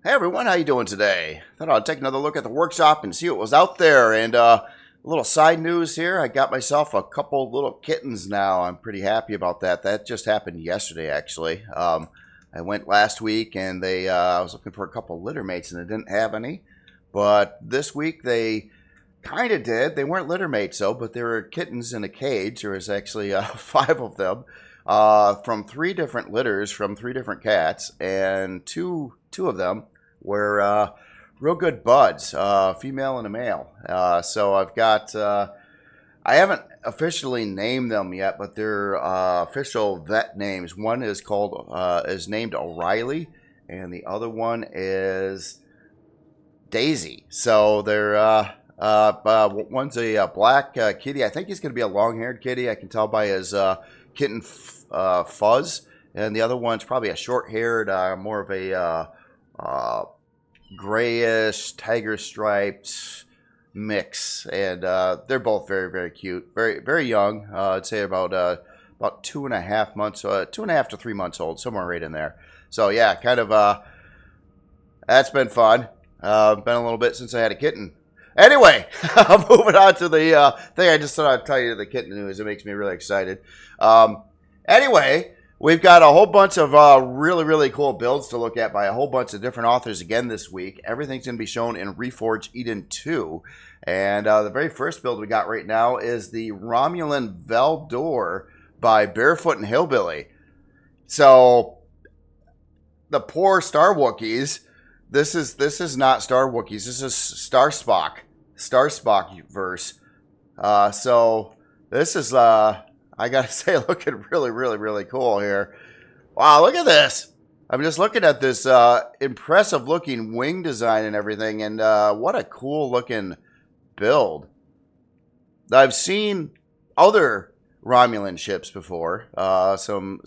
Hey everyone, how you doing today? Thought I'd take another look at the workshop and see what was out there. And a little side news here, I got myself a couple little kittens now. I'm pretty happy about that. That just happened yesterday, actually. I went last week and I was looking for a couple litter mates and they didn't have any. But this week they kind of did. They weren't litter mates though, but there were kittens in a cage. There was actually 5 of them. From 3 different litters from 3 different cats, and two of them were real good buds, female and a male. So I've got, I haven't officially named them yet, but they're official vet names. One is named O'Reilly, and the other one is Daisy. So they're one's a black kitty. I think he's going to be a long-haired kitty. I can tell by his kitten fuzz, and the other one's probably a short-haired, more of a grayish tiger striped mix, and they're both very, very cute, very, very young. I'd say about 2.5 months, 2.5 to 3 months old, somewhere right in there. So yeah, kind of that's been fun. Been a little bit since I had a kitten. Anyway, I'm moving on to the thing I just thought I'd tell you, the kitten news. It makes me really excited. Anyway, we've got a whole bunch of really, really cool builds to look at by a whole bunch of different authors again this week. Everything's going to be shown in Reforged Eden 2. And the very first build we got right now is the RomulanValdore by Barefootnhilbily. So, the poor Star Wookiees. This is not Star Wookiees. This is Star Spock verse. So this is I gotta say, looking really, really, really cool here. Wow, look at this! I'm just looking at this impressive looking wing design and everything, and what a cool looking build. I've seen other Romulan ships before, some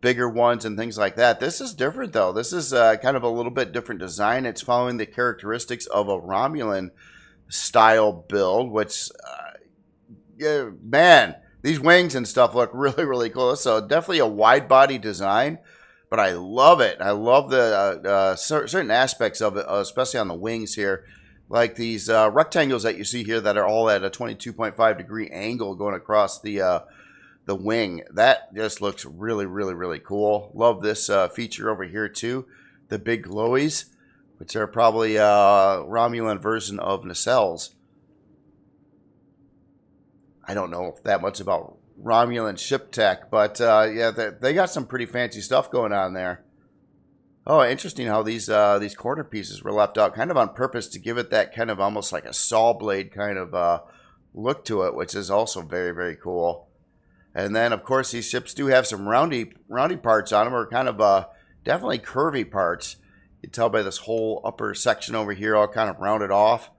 bigger ones and things like that. This is different though. This is kind of a little bit different design. It's following the characteristics of a Romulan style build, which, yeah, man, these wings and stuff look really, really cool. So definitely a wide body design, but I love it. I love the certain aspects of it, especially on the wings here. Like these rectangles that you see here that are all at a 22.5 degree angle going across the wing. That just looks really, really, really cool. Love this feature over here too. The big glowies, which are probably a Romulan version of nacelles. I don't know that much about Romulan ship tech, but yeah, they got some pretty fancy stuff going on there. Oh, interesting how these corner pieces were left out, kind of on purpose to give it that kind of almost like a saw blade kind of look to it, which is also very, very cool. And then, of course, these ships do have some roundy parts on them, or kind of definitely curvy parts. You can tell by this whole upper section over here, all kind of rounded off.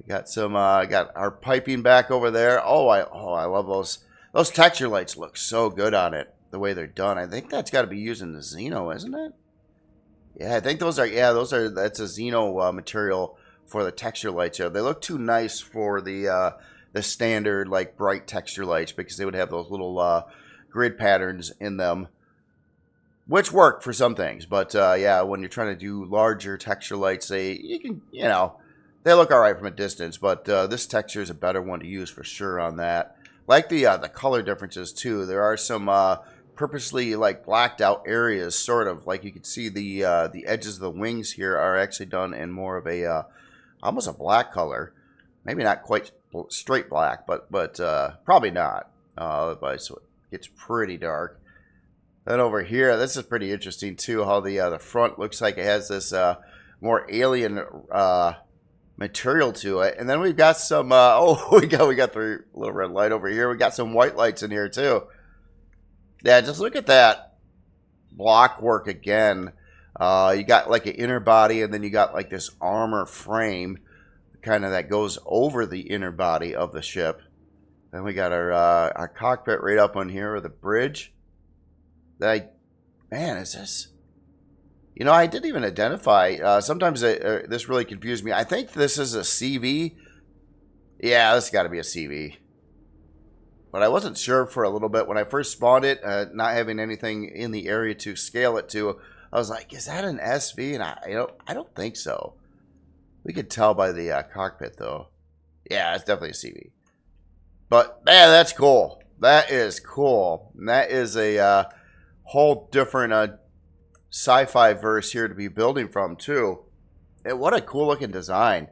We got some, got our piping back over there. Oh, I love those. Those texture lights look so good on it, the way they're done. I think that's got to be using the Xeno, isn't it? Yeah, I think those are. Yeah, that's a Xeno material for the texture lights here. They look too nice for the standard like bright texture lights, because they would have those little grid patterns in them, which work for some things. But yeah, when you're trying to do larger texture lights, they look all right from a distance. But this texture is a better one to use for sure on that. Like the color differences too. There are some purposely like blacked out areas, sort of like you can see the edges of the wings here are actually done in more of a almost a black color. Maybe not quite straight black, but probably not. Otherwise, so it gets pretty dark. Then over here, this is pretty interesting too. How the front looks like it has this more alien material to it, and then we've got some. We got the little red light over here. We got some white lights in here too. Yeah, just look at that block work again. You got like an inner body, and then you got like this armor frame, kind of that goes over the inner body of the ship. Then we got our cockpit right up on here with the bridge. Man, is this? You know, I didn't even identify. Sometimes this really confused me. I think this is a CV. Yeah, this got to be a CV. But I wasn't sure for a little bit when I first spawned it, not having anything in the area to scale it to. I was like, is that an SV? And I don't think so. We could tell by the cockpit, though. Yeah, it's definitely a CV. But, man, that's cool. That is cool. And that is a whole different sci-fi verse here to be building from, too. And what a cool-looking design.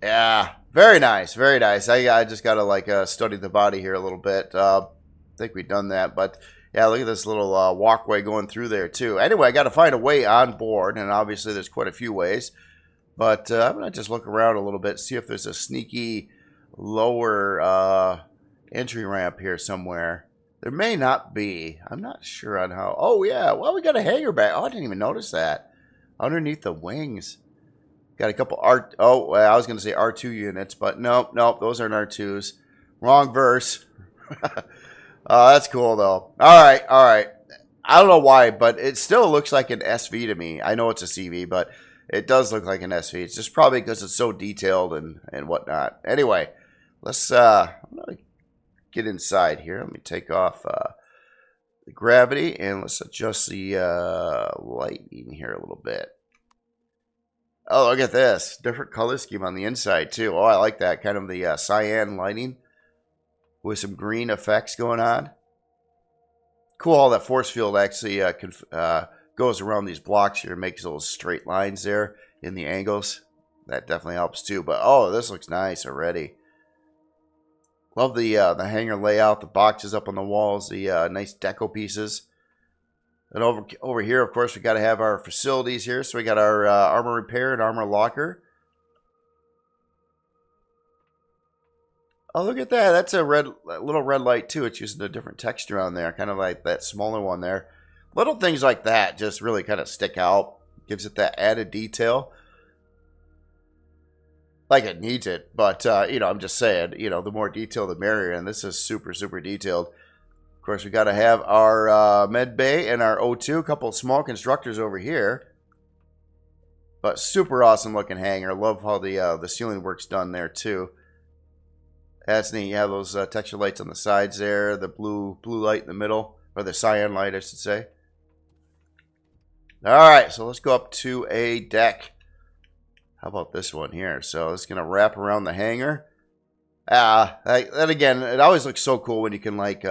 Yeah, very nice, very nice. I just got to, like, study the body here a little bit. I think we've done that, but... Yeah, look at this little walkway going through there, too. Anyway, I got to find a way on board, and obviously there's quite a few ways. But I'm going to just look around a little bit, see if there's a sneaky lower entry ramp here somewhere. There may not be. I'm not sure on how. Oh, yeah. Well, we got a hangar back. Oh, I didn't even notice that. Underneath the wings. Got a couple Oh, well, I was going to say R2 units, but nope, those aren't R2s. Wrong verse. That's cool, though. All right. I don't know why, but it still looks like an SV to me. I know it's a CV, but it does look like an SV. It's just probably because it's so detailed and whatnot. Anyway, let's I'm gonna get inside here. Let me take off the gravity, and let's adjust the lighting here a little bit. Oh, look at this. Different color scheme on the inside, too. Oh, I like that. Kind of the cyan lighting with some green effects going on. Cool how that force field actually goes around these blocks here and makes those straight lines there in the angles. That definitely helps too. But oh, this looks nice already. Love the hangar layout, the boxes up on the walls, the nice deco pieces. And over here, of course, we got to have our facilities here. So we got our armor repair and armor locker. Oh, look at that. That's a little red light, too. It's using a different texture on there, kind of like that smaller one there. Little things like that just really kind of stick out. Gives it that added detail. Like it needs it. But, I'm just saying, the more detail, the merrier. And this is super, super detailed. Of course, we got to have our med bay and our O2. A couple of small constructors over here. But super awesome looking hangar. Love how the ceiling work's done there, too. That's neat. You have those texture lights on the sides there. The blue light in the middle. Or the cyan light, I should say. Alright, so let's go up to a deck. How about this one here? So it's going to wrap around the hangar. That again, it always looks so cool when you can like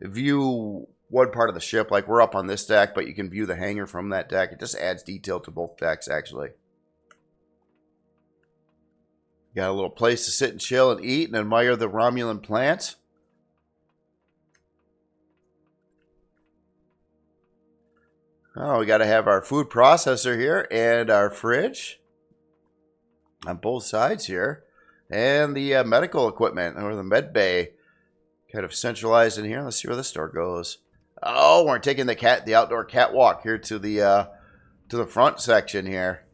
view one part of the ship. Like we're up on this deck, but you can view the hangar from that deck. It just adds detail to both decks, actually. Got a little place to sit and chill and eat and admire the Romulan plants. Oh, we got to have our food processor here and our fridge on both sides here. And the medical equipment, or the med bay, kind of centralized in here. Let's see where this door goes. Oh, we're taking the outdoor catwalk here to the front section here.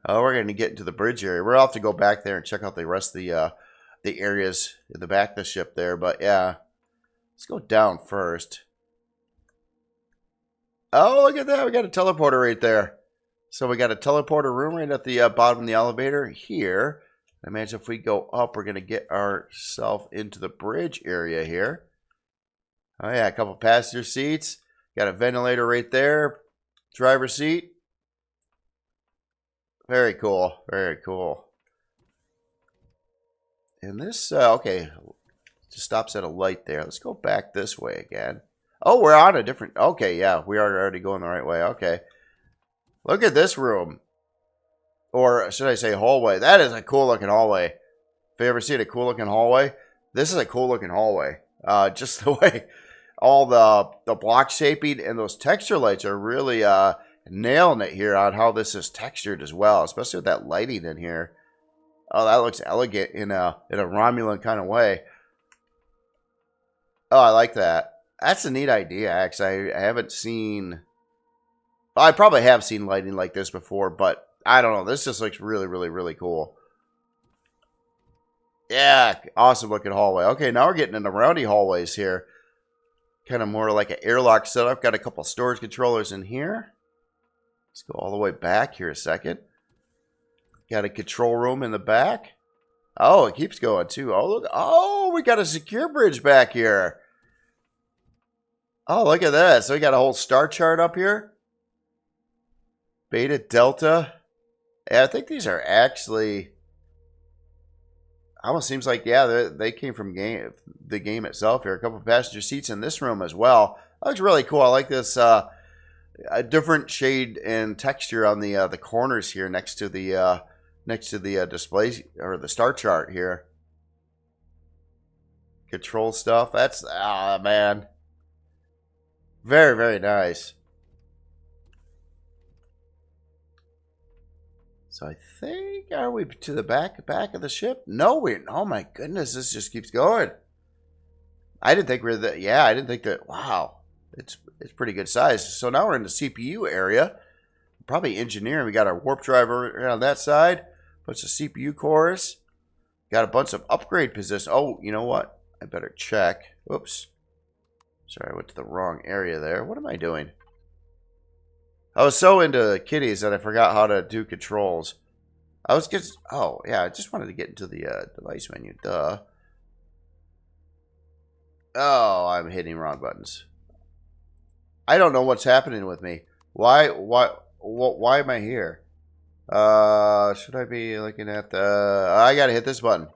Oh, we're going to get into the bridge area. We'll have to go back there and check out the rest of the areas in the back of the ship there. But yeah, let's go down first. Oh, look at that. We got a teleporter right there. So we got a teleporter room right at the bottom of the elevator here. I imagine if we go up, we're going to get ourselves into the bridge area here. Oh yeah, a couple passenger seats. Got a ventilator right there. Driver's seat. Very cool. Very cool. And this, okay, just stops at a light there. Let's go back this way again. Oh, we're on a different, okay, yeah, we are already going the right way. Okay. Look at this room. Or should I say hallway? That is a cool looking hallway. If you ever seen a cool looking hallway, this is a cool looking hallway. Just the way all the block shaping and those texture lights are really nailing it here on how this is textured as well, especially with that lighting in here. Oh, that looks elegant in a Romulan kind of way. Oh, I like that. That's a neat idea, actually. I haven't seen... Well, I probably have seen lighting like this before, but I don't know. This just looks really, really, really cool. Yeah, awesome looking hallway. Okay, now we're getting into roundy hallways here. Kind of more like an airlock setup. Got a couple storage controllers in here. Let's go all the way back here a second. Got a control room in the back. Oh, it keeps going too. Oh, look. Oh, we got a secure bridge back here. Oh, look at that. So we got a whole star chart up here. Beta, Delta. Yeah, I think these are actually... Almost seems like, yeah, they came from the game itself here. A couple of passenger seats in this room as well. That looks really cool. I like this a different shade and texture on the corners here next to the display or the star chart here. Control stuff. That's man, very, very nice. So I think, are we to the back of the ship? No, we're. Oh my goodness, this just keeps going. I didn't think we were that. Yeah, I didn't think that. Wow, it's pretty good size. So now we're in the CPU area. Probably engineering. We got our warp driver on that side. Bunch of CPU cores. Got a bunch of upgrade positions. Oh, you know what? I better check. Oops. Sorry, I went to the wrong area there. What am I doing? I was so into kitties that I forgot how to do controls. I was just... Oh, yeah, I just wanted to get into the device menu. Duh. Oh, I'm hitting wrong buttons. I don't know what's happening with me. Why am I here? Should I be looking at the... I gotta hit this button.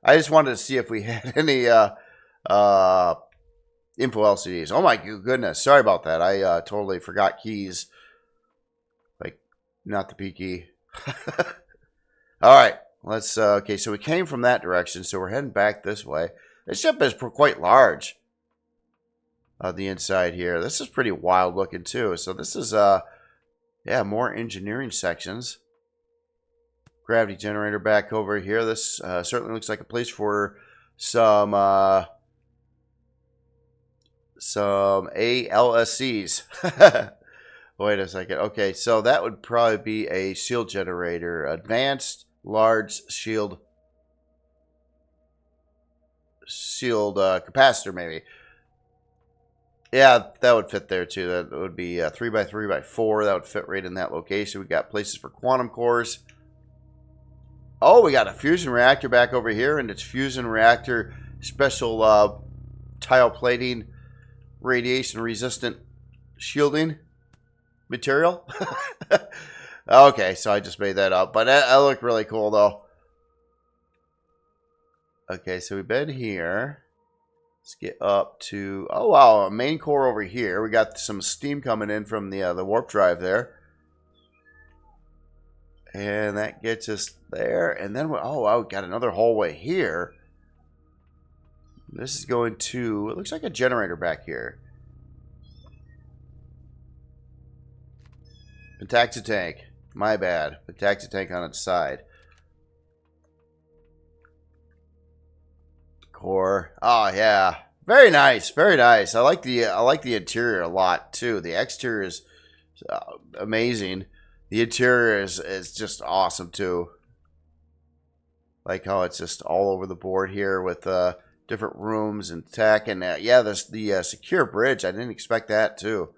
I just wanted to see if we had any info LCDs. Oh my goodness. Sorry about that. I totally forgot keys. Like, not the P key. Alright. Let's, okay, so we came from that direction, so we're heading back this way. This ship is quite large. The inside here. This is pretty wild looking too. So this is, yeah, more engineering sections. Gravity generator back over here. This certainly looks like a place for some ALSCs. Wait a second. Okay, so that would probably be a shield generator. Advanced large shield capacitor, maybe. Yeah, that would fit there too. That would be 3x3x4. That would fit right in that location. We got places for quantum cores. Oh, we got a fusion reactor back over here, and it's fusion reactor special tile plating, radiation resistant shielding material. Okay, so I just made that up, but that looked really cool though. Okay, so we've been here. Let's get up to, oh wow, a main core over here. We got some steam coming in from the warp drive there. And that gets us there. And then, oh wow, we got another hallway here. This is going to, it looks like a generator back here. Pentaxi tank. My bad. Pentaxi tank on its side. Core. Oh yeah. Very nice. Very nice. I like the interior a lot too. The exterior is amazing. The interior is just awesome too. Like how it's just all over the board here with different rooms and tech, and yeah, there's the secure bridge. I didn't expect that too.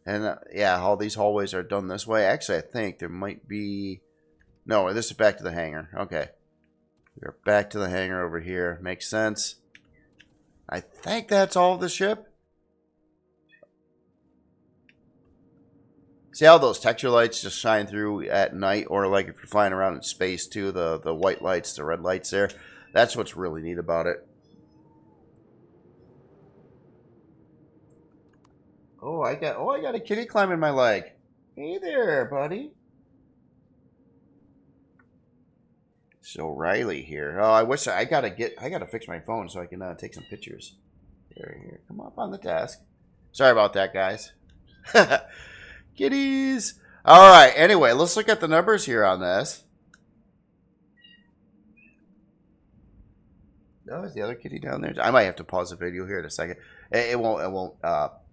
And yeah, all these hallways are done this way. Actually, I think there might be... No, this is back to the hangar. Okay. We're back to the hangar over here. Makes sense. I think that's all of the ship. See how those texture lights just shine through at night, or like if you're flying around in space too, the white lights, the red lights there. That's what's really neat about it. Oh, I got a kitty climbing my leg. Hey there, buddy. So Riley here. Oh, I wish I gotta fix my phone so I can take some pictures. Here, come up on the desk. Sorry about that, guys. Kitties. All right. Anyway, let's look at the numbers here on this. Oh, is the other kitty down there? I might have to pause the video here in a second. It won't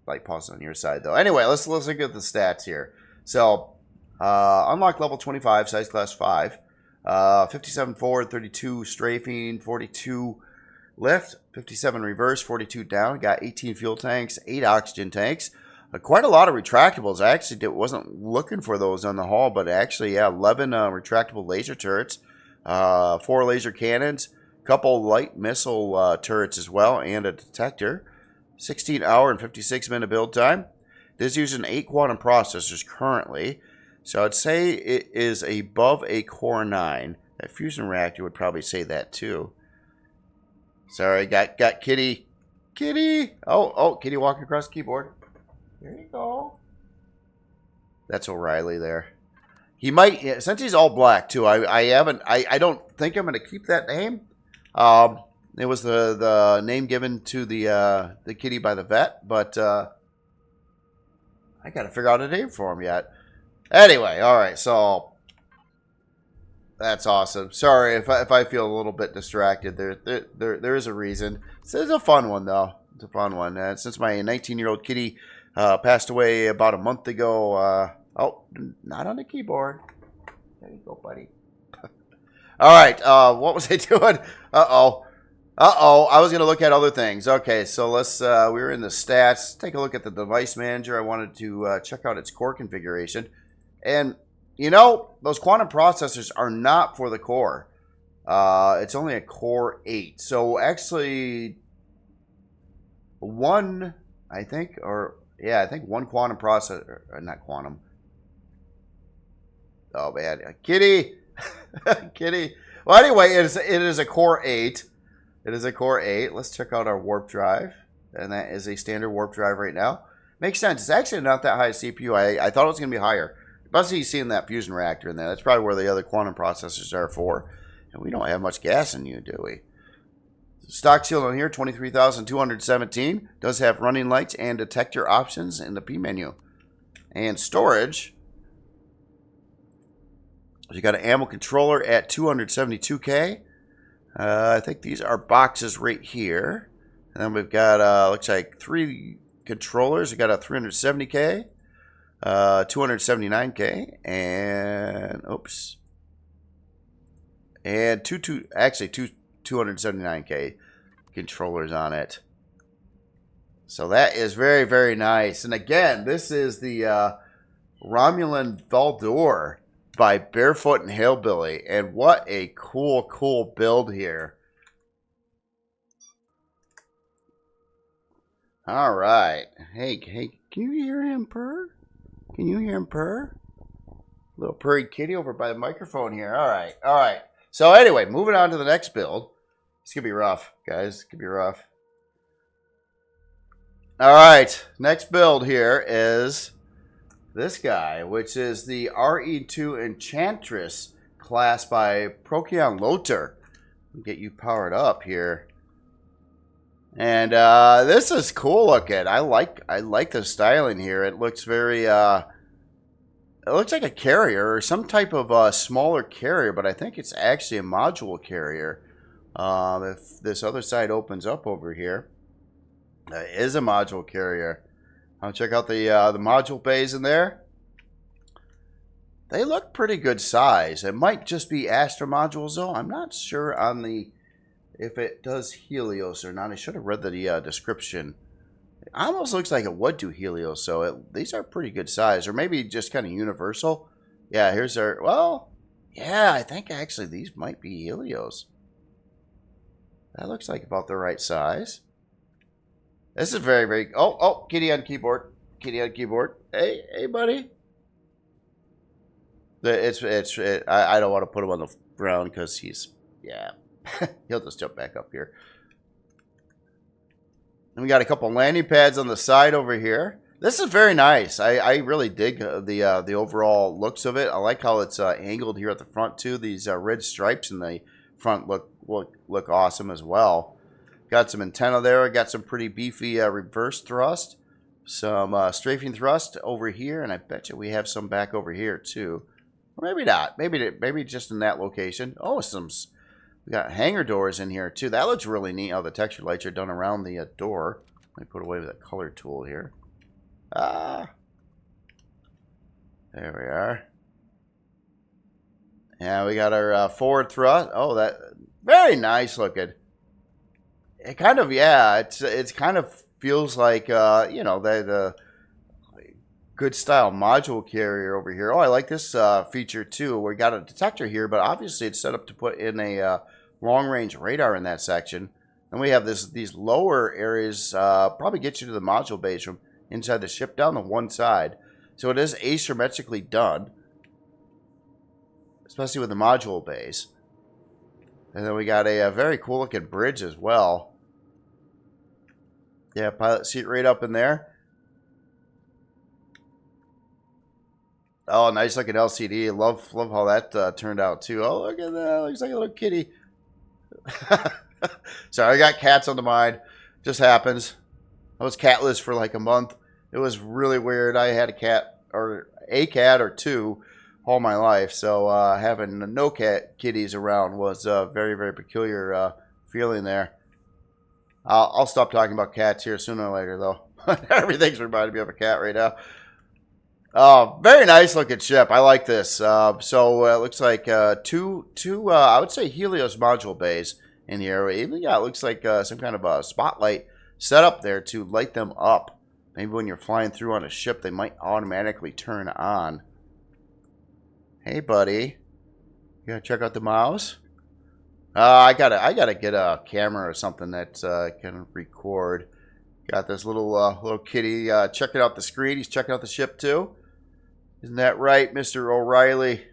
like pause on your side though. Anyway, let's look at the stats here. So, unlock level 25, size class 5. 57 forward, 32 strafing, 42 lift, 57 reverse, 42 down. Got 18 fuel tanks, 8 oxygen tanks. Quite a lot of retractables. I actually wasn't looking for those on the hull, but actually, yeah, 11 retractable laser turrets, 4 laser cannons, a couple light missile turrets as well, and a detector. 16 hour and 56 minute build time. It is using 8 quantum processors currently. So I'd say it is above a Core 9. That fusion reactor would probably say that too. Sorry, got Kitty. Kitty! Oh, Kitty walking across the keyboard. There you go. That's O'Reilly there. He might, since he's all black too, I don't think I'm going to keep that name. It was the name given to the kitty by the vet, but I got to figure out a name for him yet. Anyway, all right, so that's awesome. Sorry if I feel a little bit distracted. There is a reason. It's a fun one though. It's a fun one. Since my 19-year-old kitty passed away about a month ago. Oh, not on the keyboard. There you go, buddy. All right. What was I doing? Uh-oh. I was going to look at other things. Okay, so let's, we were in the stats. Let's take a look at the device manager. I wanted to check out its core configuration. And, you know, those quantum processors are not for the core. It's only a Core 8. So actually, one, I think, I think one quantum processor, not quantum. Oh, man. Kitty. Kitty. Well, anyway, it is a Core 8. It is a Core 8. Let's check out our warp drive. And that is a standard warp drive right now. Makes sense. It's actually not that high CPU. I thought it was going to be higher. But you seeing that fusion reactor in there. That's probably where the other quantum processors are for. And we don't have much gas in you, do we? Stock shield on here, 23,217. Does have running lights and detector options in the P menu. And storage. You got an ammo controller at 272K. I think these are boxes right here. And then we've got, looks like 3 controllers. We got a 370K, 279K, and, oops. And two 279K controllers on it. So that is very, very nice. And again, this is the RomulanValdore by barefootnhilbily, and what a cool build here. All right, hey, can you hear him purr? Can you hear him purr? Little purry kitty over by the microphone here. All right. So anyway, moving on to the next build. It's gonna be rough, guys. It's gonna be rough. All right, next build here is this guy, which is the RE2 Enchantress class by Aglaea-II. Get you powered up here. And this is cool looking. I like the styling here. It looks very it looks like a carrier or some type of smaller carrier, but I think it's actually a module carrier. If this other side opens up over here, it is a module carrier. I'll check out the module bays in there. They look pretty good size. It might just be Astra modules though. I'm not sure on the if it does Helios or not. I should have read the description. It almost looks like it would do Helios, so these are pretty good size, or maybe just kind of universal. Yeah, here's our, well, yeah, I think actually these might be Helios. That looks like about the right size. This is very, very... Oh, kitty on keyboard. Kitty on keyboard. Hey, buddy. I don't want to put him on the ground because he's... Yeah. He'll just jump back up here. And we got a couple landing pads on the side over here. This is very nice. I really dig the overall looks of it. I like how it's angled here at the front too. These red stripes in the front look awesome as well. Got some antenna there. Got some pretty beefy reverse thrust. Some strafing thrust over here. And I bet you we have some back over here too. Or maybe not. Maybe just in that location. Oh, we got hanger doors in here too. That looks really neat how the texture lights are done around the door. Let me put away the color tool here. There we are. Yeah, we got our forward thrust. Oh, that very nice looking. It kind of, yeah, it's kind of feels like you know, the good style module carrier over here. Oh, I like this feature too. We got a detector here, but obviously it's set up to put in a long range radar in that section. And we have these lower areas, probably get you to the module base from inside the ship down the one side. So it is asymmetrically done, especially with the module base. And then we got a very cool looking bridge as well. Yeah, pilot seat right up in there. Oh, nice looking LCD. Love how that turned out too. Oh, look at that. Looks like a little kitty. Sorry, I got cats on the mind. Just happens. I was catless for like a month. It was really weird. I had a cat or two all my life. So having no kitties around was a very, very peculiar feeling there. I'll stop talking about cats here sooner or later, though. Everything's reminding me of a cat right now. Very nice looking ship. I like this. So it looks like two I would say Helios module bays in here. Even it looks like some kind of a spotlight set up there to light them up. Maybe when you're flying through on a ship, they might automatically turn on. Hey, buddy, you gotta check out the mouse. I gotta get a camera or something that can record. Got this little kitty checking out the screen. He's checking out the ship too. Isn't that right, Mr. O'Reilly?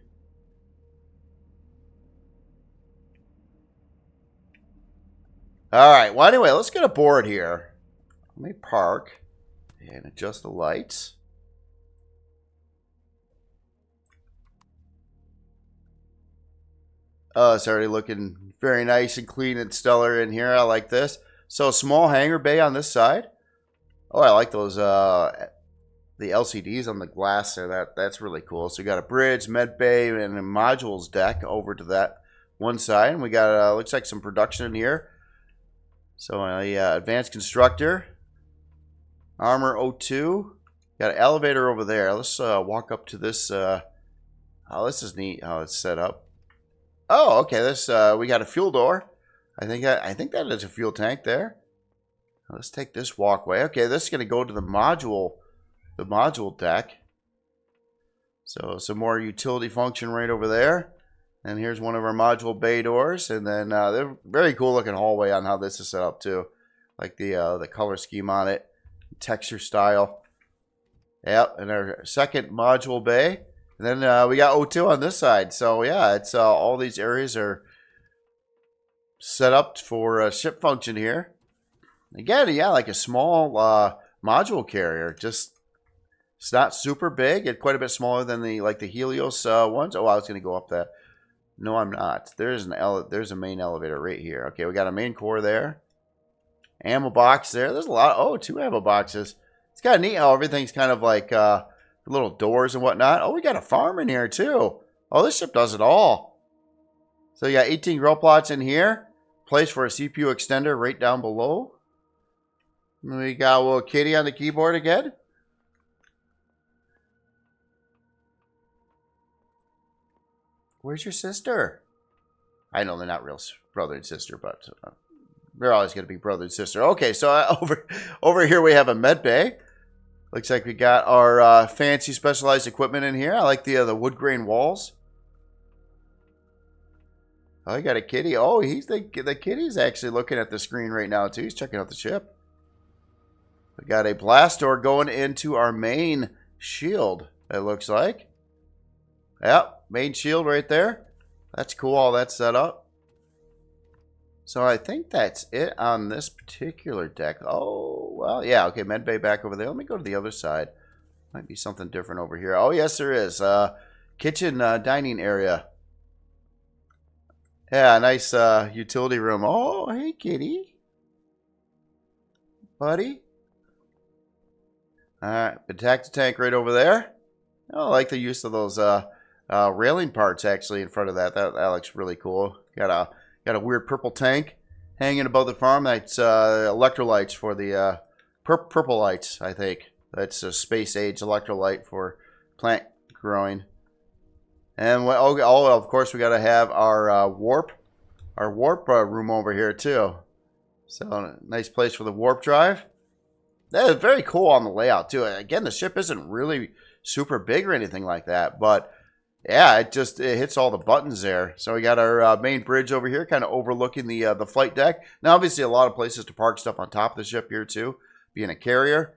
All right. Well, anyway, let's get aboard here. Let me park and adjust the lights. Oh, it's already looking very nice and clean and stellar in here. I like this. So, small hangar bay on this side. Oh, I like those the LCDs on the glass there. That's really cool. So, you got a bridge, med bay, and a modules deck over to that one side. And we got looks like some production in here. So, advanced constructor, armor 02. Got an elevator over there. Let's walk up to this. Oh, this is neat how it's set up. Oh, okay. This we got a fuel door. I think that is a fuel tank there. Let's take this walkway. Okay, this is going to go to the module deck. So some more utility function right over there. And here's one of our module bay doors. And then they're very cool looking hallway on how this is set up too. Like the color scheme on it, texture style. Yep, and our second module bay. And then we got O2 on this side. So yeah, it's all these areas are set up for ship function here. Again, yeah, like a small module carrier. Just it's not super big. It's quite a bit smaller than the Helios ones. Oh, I was going to go up that. No, I'm not. There's a main elevator right here. Okay, we got a main core there. Ammo box there. There's a lot. Oh, 2 ammo boxes. It's kind of neat how everything's kind of like little doors and whatnot. Oh, we got a farm in here too. Oh, this ship does it all. So you got 18 grow plots in here. Place for a CPU extender right down below. And we got a little kitty on the keyboard again. Where's your sister? I know they're not real brother and sister, but they're always going to be brother and sister. Okay, so over here we have a med bay. Looks like we got our fancy specialized equipment in here. I like the wood grain walls. Oh, you got a kitty. Oh, the kitty's actually looking at the screen right now too. He's checking out the ship. We got a blast door going into our main shield, it looks like. Yep, main shield right there. That's cool, all that's set up. So I think that's it on this particular deck. Oh, well, yeah, okay, med bay back over there. Let me go to the other side. Might be something different over here. Oh, yes, there is. Kitchen dining area. Yeah, nice utility room. Oh, hey, kitty. Buddy. All right, attack the tank right over there. Oh, I like the use of those railing parts actually in front of that. That looks really cool. Got a weird purple tank hanging above the farm. That's electrolytes for the purple lights, I think. That's a space age electrolyte for plant growing. And of course we got to have our warp room over here too. So nice place for the warp drive. That is very cool on the layout too. Again, the ship isn't really super big or anything like that, but Yeah, it hits all the buttons there. So we got our main bridge over here, kind of overlooking the flight deck. Now, obviously, a lot of places to park stuff on top of the ship here too, being a carrier.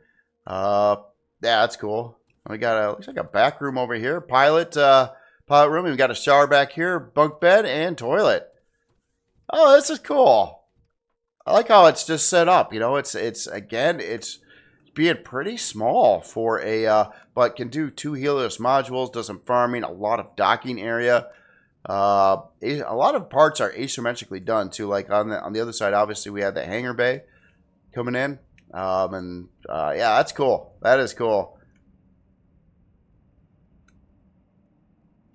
Yeah, that's cool. We got looks like a back room over here, pilot room. We got a shower back here, bunk bed, and toilet. Oh, this is cool. I like how it's just set up. You know, it's being pretty small for a, but can do 2 Helios modules, does some farming, a lot of docking area. A lot of parts are asymmetrically done too. Like on the other side, obviously we have the hangar bay coming in, yeah, that's cool. That is cool.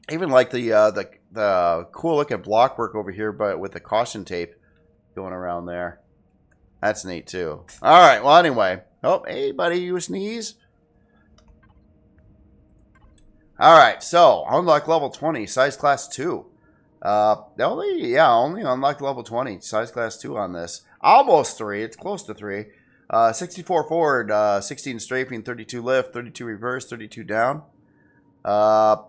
Even like the cool looking block work over here, but with the caution tape going around there. That's neat too. All right. Well, anyway. Oh, hey, buddy, you sneeze? All right, so unlock level 20, size class 2. Only unlocked level 20, size class 2 on this. Almost 3, it's close to 3. 64 forward, 16 strafing, 32 lift, 32 reverse, 32 down. The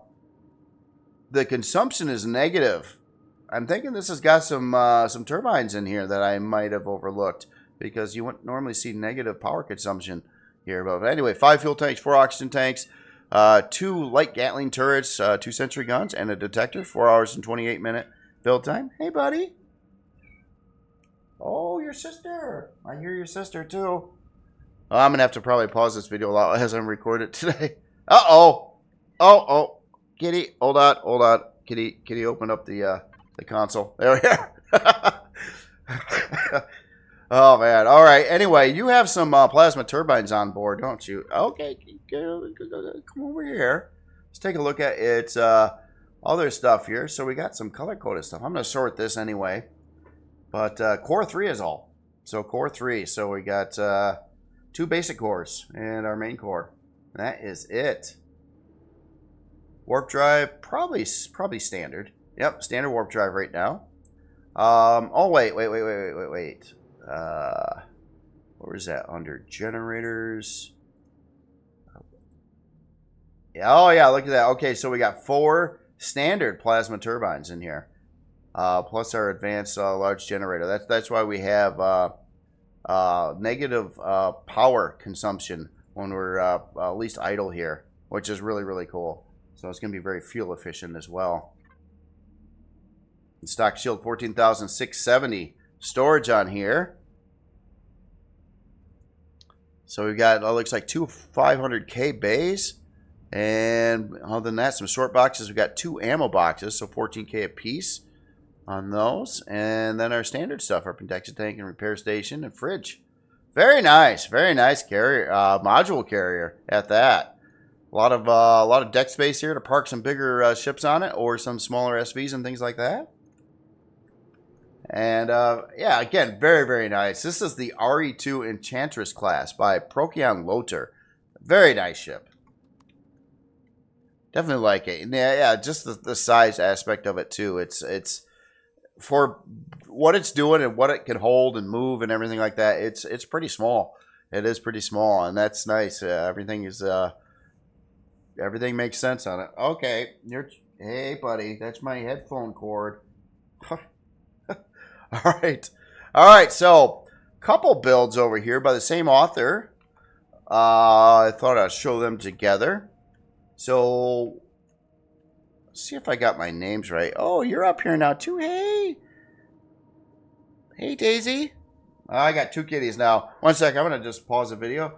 consumption is negative. I'm thinking this has got some turbines in here that I might have overlooked, because you wouldn't normally see negative power consumption here. But anyway, 5 fuel tanks, 4 oxygen tanks, 2 light Gatling turrets, 2 sentry guns, and a detector. 4 hours and 28-minute build time. Hey, buddy. Oh, your sister. I hear your sister, too. I'm going to have to probably pause this video as I'm recording it today. Uh-oh. Oh. Kitty, hold on. Kitty, open up the console. There we are. Oh, man. All right. Anyway, you have some plasma turbines on board, don't you? Okay. Come over here. Let's take a look at its other stuff here. So we got some color-coded stuff. I'm going to sort this anyway. But core 3 is all. So core 3. So we got 2 basic cores and our main core. That is it. Warp drive, probably standard. Yep, standard warp drive right now. Oh, wait. Where is that? Under generators. Oh, yeah, look at that. Okay, so we got 4 standard plasma turbines in here. Plus our advanced large generator. That's why we have negative power consumption when we're at least idle here, which is really, really cool. So it's going to be very fuel efficient as well. Stock shield 14,670 storage on here. So we've got, it looks like 2 500K bays. And other than that, some short boxes. We've got 2 ammo boxes, so 14K a piece on those. And then our standard stuff, our protection tank and repair station and fridge. Very nice carrier, module carrier at that. A lot of deck space here to park some bigger ships on it, or some smaller SVs and things like that. And yeah, again, very, very nice. This is the RE2 Enchantress class by Procyon Loter. Very nice ship. Definitely like it. Yeah, just the size aspect of it too. It's for what it's doing and what it can hold and move and everything like that. It's pretty small. It is pretty small, and that's nice. Everything makes sense on it. Okay, hey buddy, that's my headphone cord. All right. So, couple builds over here by the same author. I thought I'd show them together. So, let's see if I got my names right. Oh, you're up here now too. Hey, Daisy. I got 2 kitties now. One sec. I'm gonna just pause the video.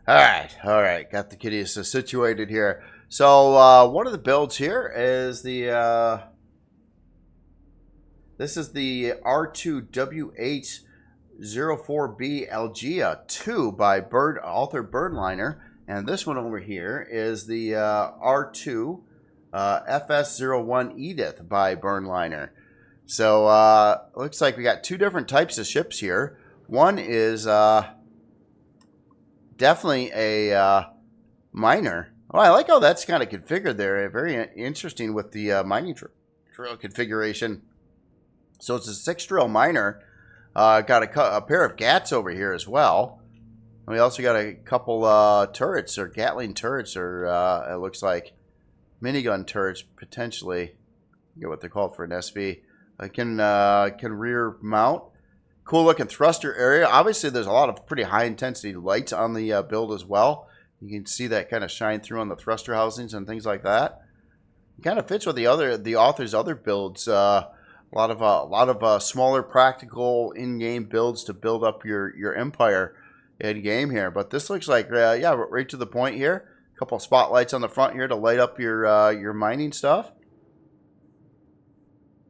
All right. Got the kitties situated here. So, one of the builds here is the. This is the R2W804B Aglaea-II by author Birdliner. And this one over here is the R2 FS01 Edith by Birdliner. So looks like we got 2 different types of ships here. One is definitely a miner. Oh, I like how that's kind of configured there. Very interesting with the mining drill configuration. So it's a 6 drill miner. Got a pair of GATs over here as well. And we also got a couple turrets, or Gatling turrets, or it looks like minigun turrets, potentially. I forget what they're called for an SV. Can rear mount. Cool looking thruster area. Obviously, there's a lot of pretty high intensity lights on the build as well. You can see that kind of shine through on the thruster housings and things like that. It kind of fits with the author's other builds. A lot of smaller, practical in-game builds to build up your empire in game here. But this looks like yeah, right to the point here. A couple of spotlights on the front here to light up your mining stuff.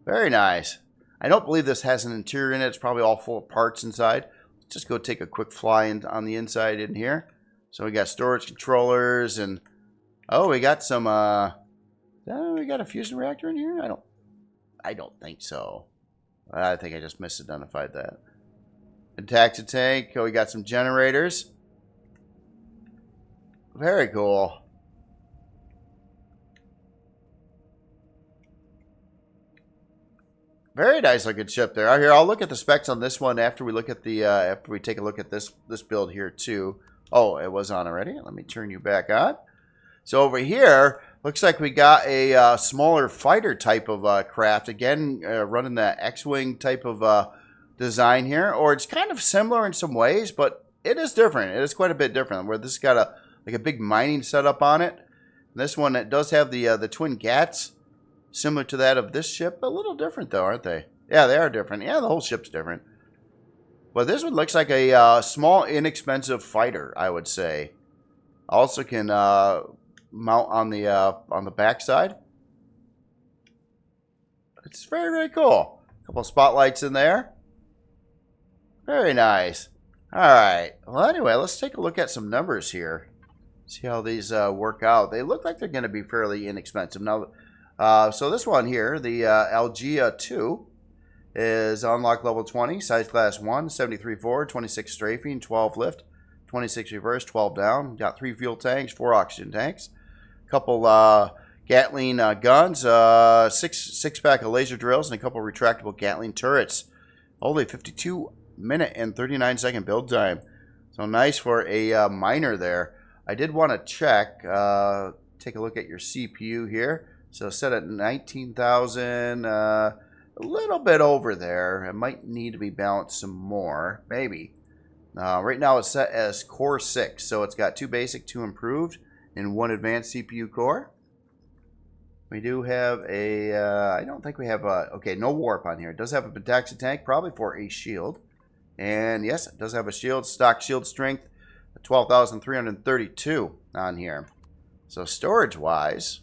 Very nice. I don't believe this has an interior in it. It's probably all full of parts inside. Let's just go take a quick fly on the inside in here. So we got storage controllers and oh, we got some we got a fusion reactor in here? I don't think so. I think I just misidentified that. A taxi tank. Oh, we got some generators. Very cool. Very nice looking ship there. Here, I'll look at the specs on this one after we look at the after we take a look at this build here too. Oh, it was on already. Let me turn you back on. So over here, looks like we got a smaller fighter type of craft. Again, running that X-Wing type of design here. Or it's kind of similar in some ways, but it is different. It is quite a bit different. Where this got like a big mining setup on it. And this one, it does have the twin Gats, similar to that of this ship. A little different though, aren't they? Yeah, they are different. Yeah, the whole ship's different. But this one looks like a small, inexpensive fighter, I would say. Also can mount on the backside. It's very, very cool. A couple of spotlights in there. Very nice. All right. Well, anyway, let's take a look at some numbers here. See how these work out. They look like they're going to be fairly inexpensive. Now, so this one here, the Aglaea-II, is unlock level 20, size class 1, 73 forward, 26 strafing, 12 lift, 26 reverse, 12 down. Got 3 fuel tanks, 4 oxygen tanks, a couple Gatling guns, 6 pack of laser drills, and a couple retractable Gatling turrets. Only 52-minute and 39-second build time. So nice for a miner there. I did want to check, take a look at your CPU here. So set at 19,000, a little bit over there. It might need to be balanced some more, maybe. Right now it's set as Core 6, so it's got 2 basic, 2 improved, and 1 advanced CPU core. We do have a, I don't think we have a, okay, no warp on here. It does have a Pentaxi tank, probably for a shield. And yes, it does have a shield, stock shield strength, 12,332 on here. So storage-wise,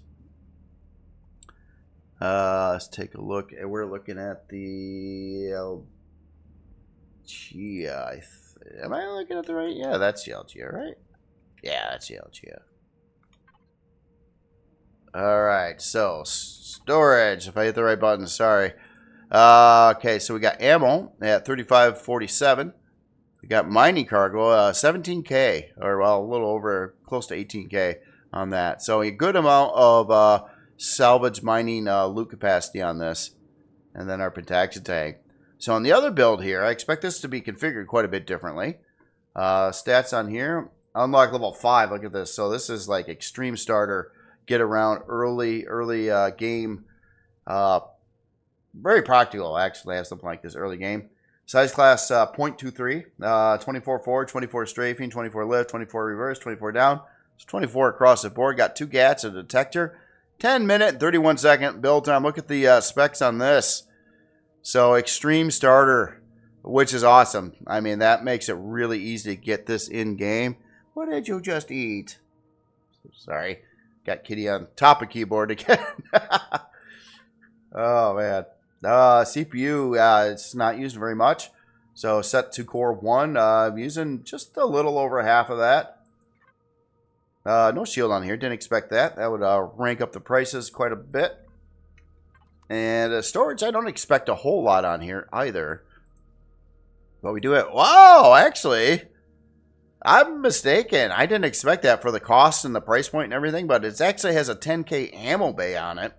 let's take a look. We're looking at the Aglaea. Am I looking at the right? Yeah, that's the Aglaea, right? Yeah, that's the Aglaea. All right, so storage. If I hit the right button, sorry. Okay, so we got ammo at 3547. We got mining cargo, 17K, or well, a little over, close to 18K on that. So a good amount of salvage mining loot capacity on this. And then our Pentaxi tank. So on the other build here, I expect this to be configured quite a bit differently. Stats on here, unlock level 5. Look at this. So this is like extreme starter, get around early game. Very practical, actually, have something like this early game. Size class 0.23, 24 forward, 24 strafing, 24 lift, 24 reverse, 24 down. It's 24 across the board. Got 2 Gats, a detector. 10-minute, 31-second build time. Look at the specs on this. So extreme starter, which is awesome. I mean, that makes it really easy to get this in game. What did you just eat? Sorry, got Kitty on top of keyboard again. Oh man. CPU, it's not using very much. So set to core 1, using just a little over half of that. No shield on here, didn't expect that. That would rank up the prices quite a bit. And storage, I don't expect a whole lot on here either. But we do it. Wow, actually, I'm mistaken. I didn't expect that for the cost and the price point and everything. But it actually has a 10K ammo bay on it,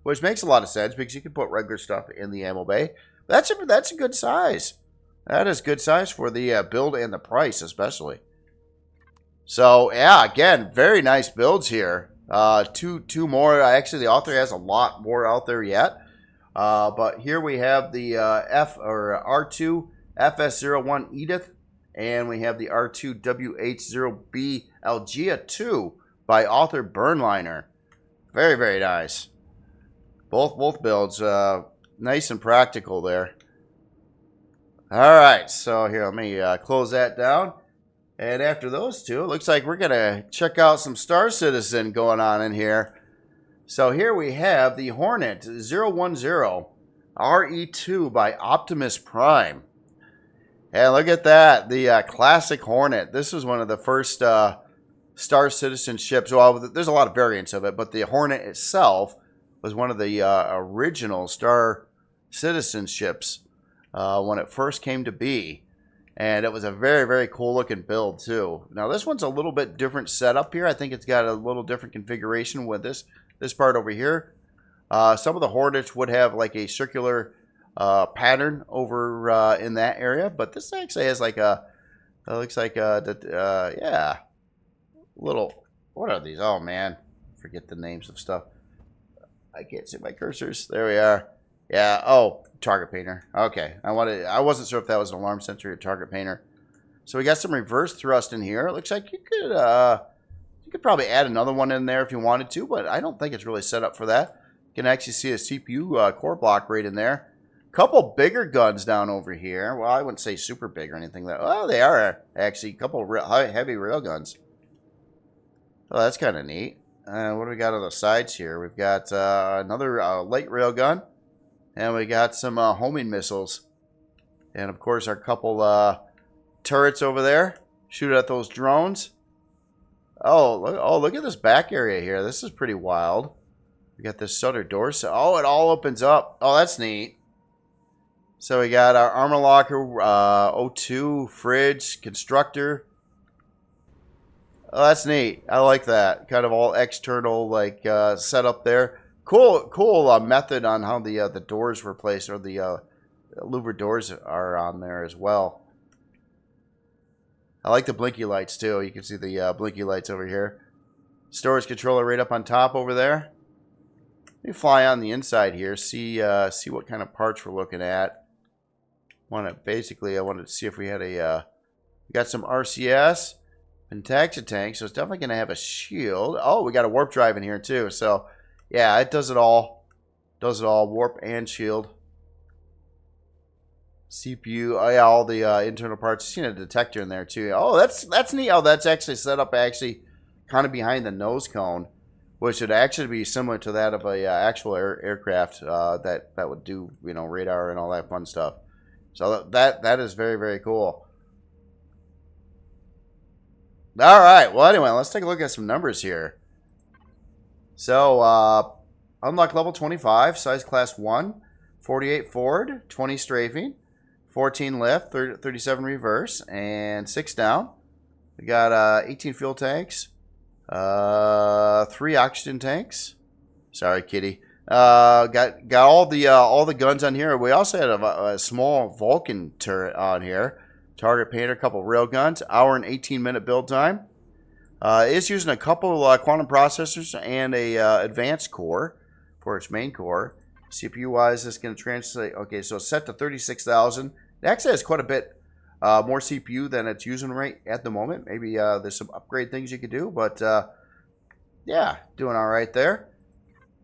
which makes a lot of sense because you can put regular stuff in the ammo bay. That's a good size. That is good size for the build and the price especially. So yeah, again, very nice builds here. Two more. Actually, the author has a lot more out there yet. But here we have the R2 FS01 Edith, and we have the R2 WH0B Aglaea-II by author Burnliner. Very, very nice. Both builds, nice and practical there. All right, so here, let me close that down. And after those two, it looks like we're going to check out some Star Citizen going on in here. So here we have the Hornet 010 RE2 by Optimus Prime. And look at that, the classic Hornet. This was one of the first Star Citizen ships. Well, there's a lot of variants of it, but the Hornet itself was one of the original Star Citizen ships when it first came to be. And it was a very, very cool looking build too. Now this one's a little bit different setup here. I think it's got a little different configuration with this part over here. Some of the Hornets would have like a circular pattern over in that area, but this actually has like a, it looks like a, yeah, little, what are these? Oh man, forget the names of stuff. I can't see my cursors. There we are. Yeah. Oh, target painter. Okay. I wasn't sure if that was an alarm sensor or target painter. So we got some reverse thrust in here. It looks like you could probably add another one in there if you wanted to, but I don't think it's really set up for that. You can actually see a CPU core block right in there. Couple bigger guns down over here. Well, I wouldn't say super big or anything. Well, they are actually a couple heavy rail guns. Oh, that's kind of neat. What do we got on the sides here? We've got another light rail gun. And we got some homing missiles. And, of course, our couple turrets over there. Shoot at those drones. Oh, look at this back area here. This is pretty wild. We got this Sutter door. Oh, it all opens up. Oh, that's neat. So we got our armor locker, O2, fridge, constructor. Oh, that's neat. I like that. Kind of all external, like, setup there. Cool method on how the doors were placed, or the louver doors are on there as well. I like the blinky lights too. You can see the blinky lights over here. Storage controller right up on top over there. Let me fly on the inside here, see what kind of parts we're looking at. I wanted to see if we had we got some RCS and taxi tank, so it's definitely going to have a shield. Oh, we got a warp drive in here too, so yeah, it does it all. Warp and shield. CPU. Oh yeah, all the internal parts. Seen a detector in there too. Oh, that's neat. Oh, that's actually set up kind of behind the nose cone, which would actually be similar to that of a actual aircraft that would do, you know, radar and all that fun stuff. So that is very, very cool. All right. Well, anyway, let's take a look at some numbers here. So, unlock level 25, size class 1, 48 forward, 20 strafing, 14 lift, 37 reverse, and 6 down. We got 18 fuel tanks, 3 oxygen tanks. Sorry, kitty. Got all the guns on here. We also had a small Vulcan turret on here. Target painter, a couple rail guns. Hour and 18-minute build time. It's using a couple quantum processors and a advanced core for its main core. CPU-wise, it's going to translate. Okay, so it's set to 36,000. It actually has quite a bit more CPU than it's using right at the moment. Maybe there's some upgrade things you could do, but yeah, doing all right there.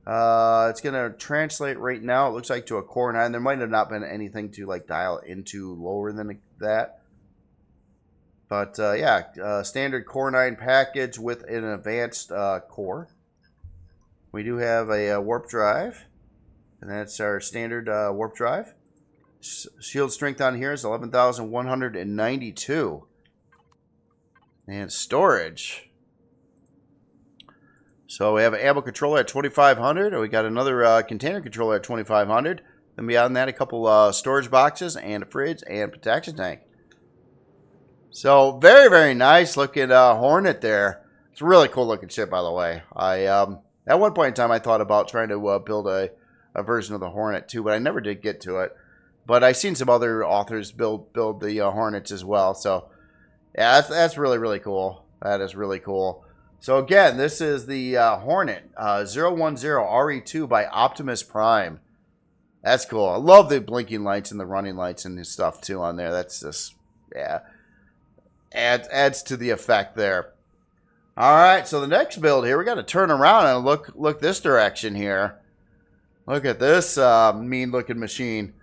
It's going to translate right now, it looks like, to a Core 9. There might have not been anything to like dial into lower than that. But yeah, standard Core 9 package with an advanced core. We do have a warp drive, and that's our standard warp drive. Shield strength on here is 11,192. And storage. So we have an ammo controller at 2,500, and we got another container controller at 2,500. Then beyond that, a couple storage boxes and a fridge and protection tank. So very, very nice looking Hornet there. It's a really cool looking ship, by the way. At one point in time, I thought about trying to build a version of the Hornet too, but I never did get to it. But I've seen some other authors build the Hornets as well. So yeah, that's really, really cool. That is really cool. So again, this is the Hornet 010 RE2 by Optimus Prime. That's cool. I love the blinking lights and the running lights and stuff too on there. That's just, yeah, adds to the effect there. All right, so the next build here, we got to turn around and look this direction here. Look at this mean-looking machine.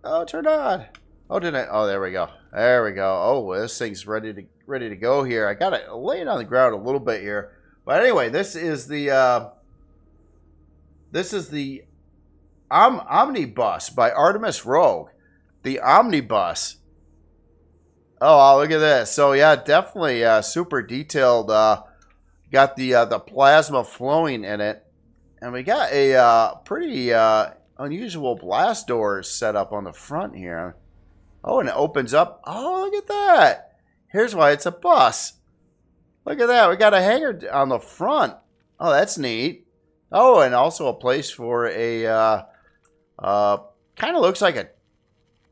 Oh, turn on. Oh, did I? Oh, there we go. There we go. Oh, this thing's ready to go here. I got it laying on the ground a little bit here, but anyway, this is the Omnibus by Artemis Rogue. The Omnibus. Oh, wow, look at this. So yeah, definitely super detailed. Got the plasma flowing in it, and we got a pretty unusual blast doors set up on the front here. Oh, and it opens up. Oh, look at that. Here's why it's a bus. Look at that. We got a hangar on the front. Oh, that's neat. Oh, and also a place for a, kind of looks like a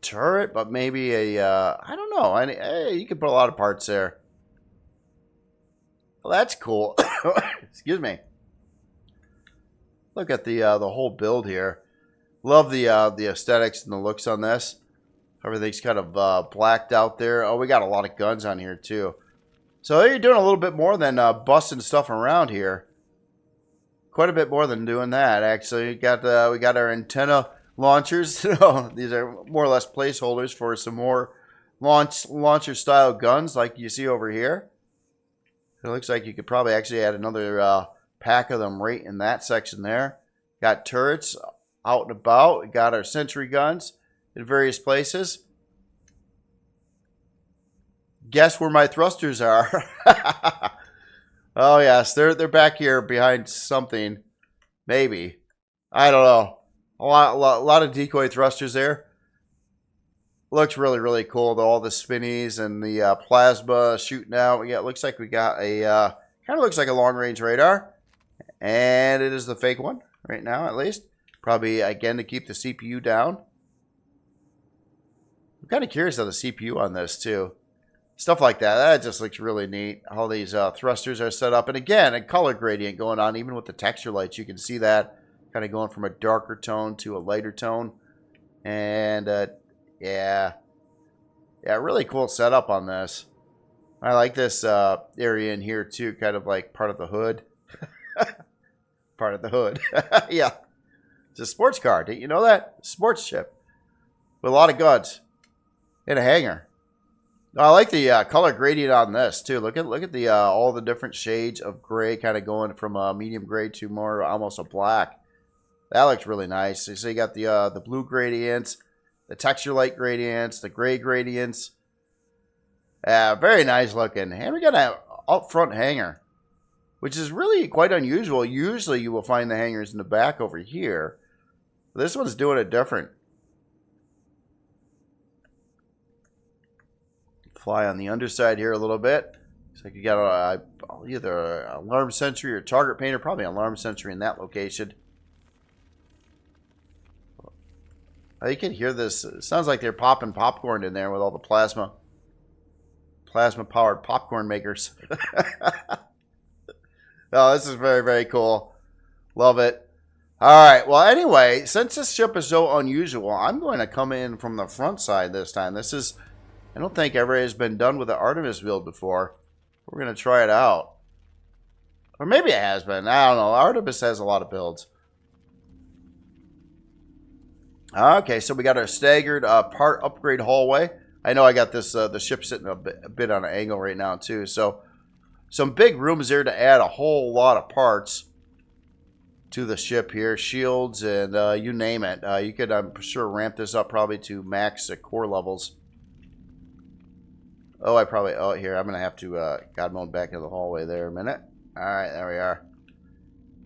turret, but maybe a, I don't know. Hey, you can put a lot of parts there. Well, that's cool. Excuse me. Look at the whole build here. Love the aesthetics and the looks on this. Everything's kind of blacked out there. Oh, we got a lot of guns on here too. So you're doing a little bit more than busting stuff around here. Quite a bit more than doing that, actually. We got our antenna launchers. These are more or less placeholders for some more launcher style guns, like you see over here. It looks like you could probably actually add another pack of them right in that section there. Got turrets out and about. We got our sentry guns in various places. Guess where my thrusters are? Oh yes, they're back here behind something, maybe. I don't know. A lot of decoy thrusters there. Looks really cool. All the spinnies and the plasma shooting out. Yeah, it looks like we got a kind of looks like a long range radar, and it is the fake one right now, at least. Probably again to keep the CPU down. I'm kind of curious of the CPU on this too. Stuff like that. That just looks really neat. All these thrusters are set up. And again, a color gradient going on. Even with the texture lights, you can see that kind of going from a darker tone to a lighter tone. And yeah, really cool setup on this. I like this area in here too. Kind of like part of the hood. Part of the hood. Yeah. It's a sports car. Didn't you know that? Sports ship. With a lot of guns. In a hangar. I like the color gradient on this too. Look at the all the different shades of gray, kind of going from medium gray to more almost a black. That looks really nice. So you got the blue gradients, the texture light gradients, the gray gradients. Very nice looking. And we got an up front hangar, which is really quite unusual. Usually you will find the hangars in the back over here. This one's doing it different. Fly on the underside here a little bit. Looks like you got either an alarm sentry or target painter. Probably an alarm sentry in that location. You can hear this. It sounds like they're popping popcorn in there with all the plasma powered popcorn makers. Oh, this is very cool. Love it. All right. Well, anyway, since this ship is so unusual, I'm going to come in from the front side this time. This is, I don't think ever has been done with the Artemis build before. We're going to try it out. Or maybe it has been. I don't know. Artemis has a lot of builds. Okay, so we got our staggered part upgrade hallway. I know I got this the ship sitting a bit on an angle right now too. So some big rooms there to add a whole lot of parts to the ship here. Shields and you name it. You could, I'm sure, ramp this up probably to max core levels. Oh, here, I'm going to have to God mode back into the hallway there a minute. All right, there we are.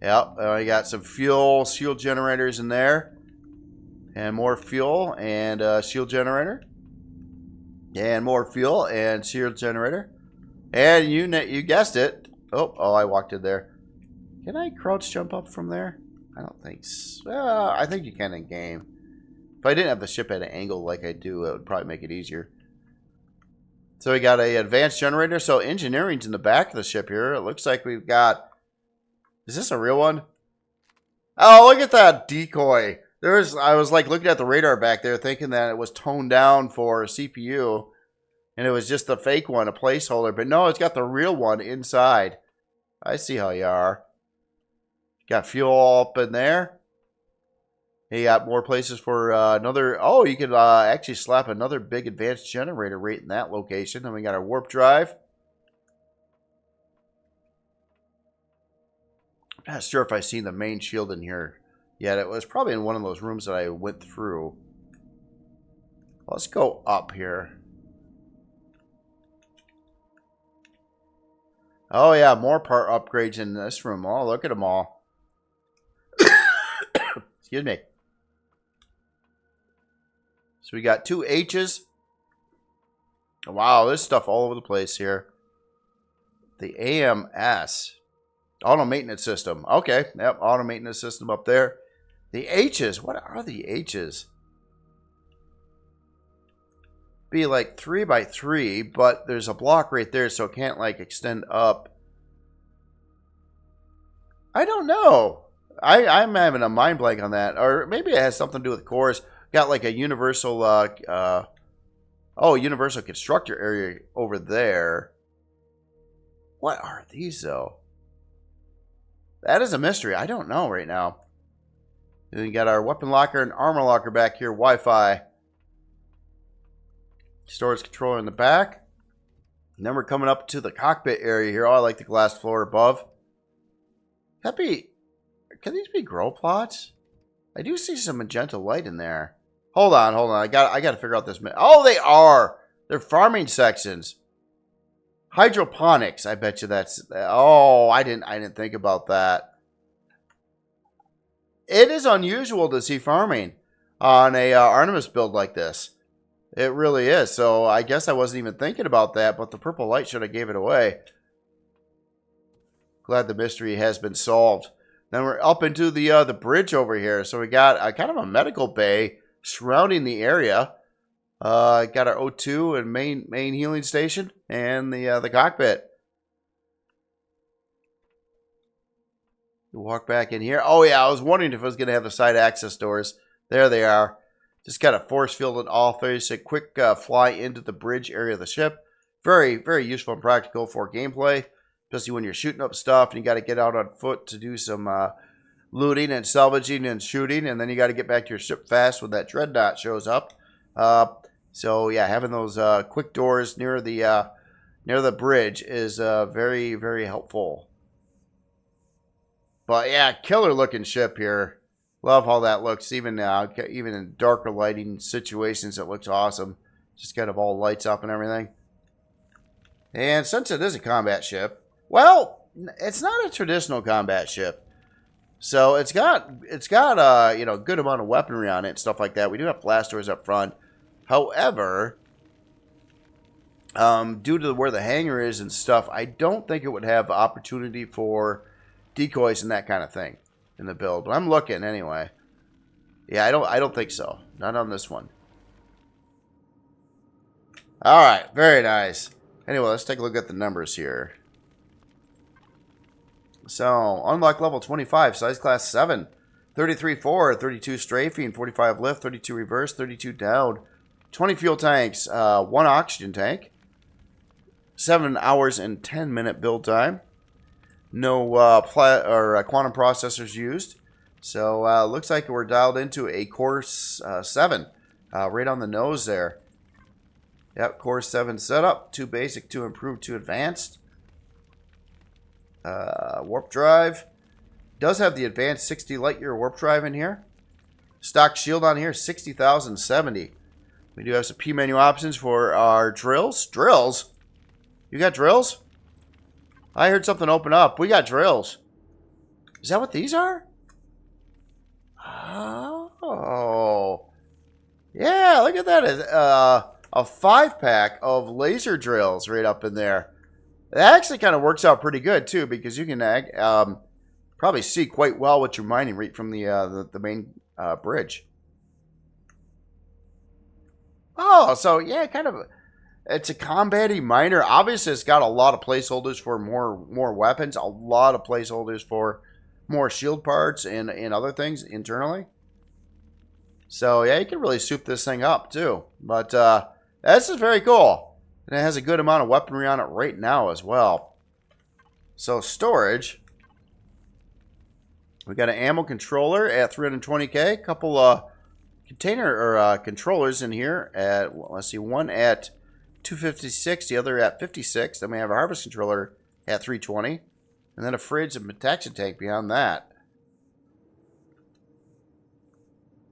Yep, we got some fuel shield generators in there. And more fuel and shield generator. And more fuel and shield generator. And you guessed it. Oh, I walked in there. Can I crouch jump up from there? I don't think so. I think you can in game. If I didn't have the ship at an angle like I do, it would probably make it easier. So we got a advanced generator. So engineering's in the back of the ship here. It looks like we've got... Is this a real one? Oh, look at that decoy. I was like looking at the radar back there thinking that it was toned down for a CPU. And it was just the fake one, a placeholder. But no, it's got the real one inside. I see how you are. Got fuel up in there. You got more places for another... Oh, you could actually slap another big advanced generator right in that location. Then we got our warp drive. I'm not sure if I've seen the main shield in here yet. It was probably in one of those rooms that I went through. Let's go up here. Oh, yeah, more part upgrades in this room. Oh, look at them all. Excuse me. So we got 2 H's. Wow, there's stuff all over the place here. The AMS. Auto maintenance system. Okay, yep, auto maintenance system up there. The H's. What are the H's? Be like 3 by 3, but there's a block right there, so it can't like extend up. I don't know. I'm having a mind blank on that. Or maybe it has something to do with cores. Got like a universal, universal constructor area over there. What are these, though? That is a mystery. I don't know right now. And then you got our weapon locker and armor locker back here. Wi-Fi. Storage controller in the back. And then we're coming up to the cockpit area here. Oh, I like the glass floor above. Can these be grow plots? I do see some magenta light in there. Hold on. I got to figure out this. Oh, they are. They're farming sections. Hydroponics. I bet you that's. Oh, I didn't think about that. It is unusual to see farming on a Artemis build like this. It really is. So I guess I wasn't even thinking about that, but the purple light should have gave it away. Glad the mystery has been solved. Then we're up into the bridge over here. So we got kind of a medical bay surrounding the area. Got our O2 and main healing station and the cockpit. You walk back in here. Oh yeah, I was wondering if I was going to have the side access doors. There they are. Just got a force field in all face. A quick fly into the bridge area of the ship. Very, very useful and practical for gameplay. Especially when you're shooting up stuff and you got to get out on foot to do some looting and salvaging and shooting. And then you got to get back to your ship fast when that dreadnought shows up. So yeah, having those quick doors near the bridge is very, very helpful. But yeah, killer looking ship here. Love how that looks. Even in darker lighting situations, it looks awesome. Just kind of all lights up and everything. And since it is a combat ship, well, it's not a traditional combat ship. So it's got good amount of weaponry on it and stuff like that. We do have blast doors up front. However, due to where the hangar is and stuff, I don't think it would have opportunity for decoys and that kind of thing in the build. But I'm looking anyway. Yeah, I don't think so. Not on this one. All right, very nice. Anyway, let's take a look at the numbers here. So, unlock level 25, size class 7, 33 4, 32 strafing, 45 lift, 32 reverse, 32 down, 20 fuel tanks, 1 oxygen tank, 7 hours and 10-minute build time. No quantum processors used. So, looks like we're dialed into a Core 7, right on the nose there. Yep, Core 7 setup, 2 basic, 2 improved, 2 advanced. Warp drive. Does have the advanced 60 light year warp drive in here. Stock shield on here, 60,070. We do have some P menu options for our drills. Drills? You got drills? I heard something open up. We got drills. Is that what these are? Oh. Yeah, look at that. A 5-pack of laser drills right up in there. It actually kind of works out pretty good, too, because you can probably see quite well what you're mining right from the main bridge. Oh, so, yeah, kind of It's a combat-y miner. Obviously, it's got a lot of placeholders for more weapons, a lot of placeholders for more shield parts and other things internally. So, yeah, you can really soup this thing up, too. But this is very cool. And it has a good amount of weaponry on it right now as well. So, storage. We got an ammo controller at 320k. A couple container or controllers in here at, well, let's see, one at 256, the other at 56. Then we have a harvest controller at 320. And then a fridge and protection tank beyond that.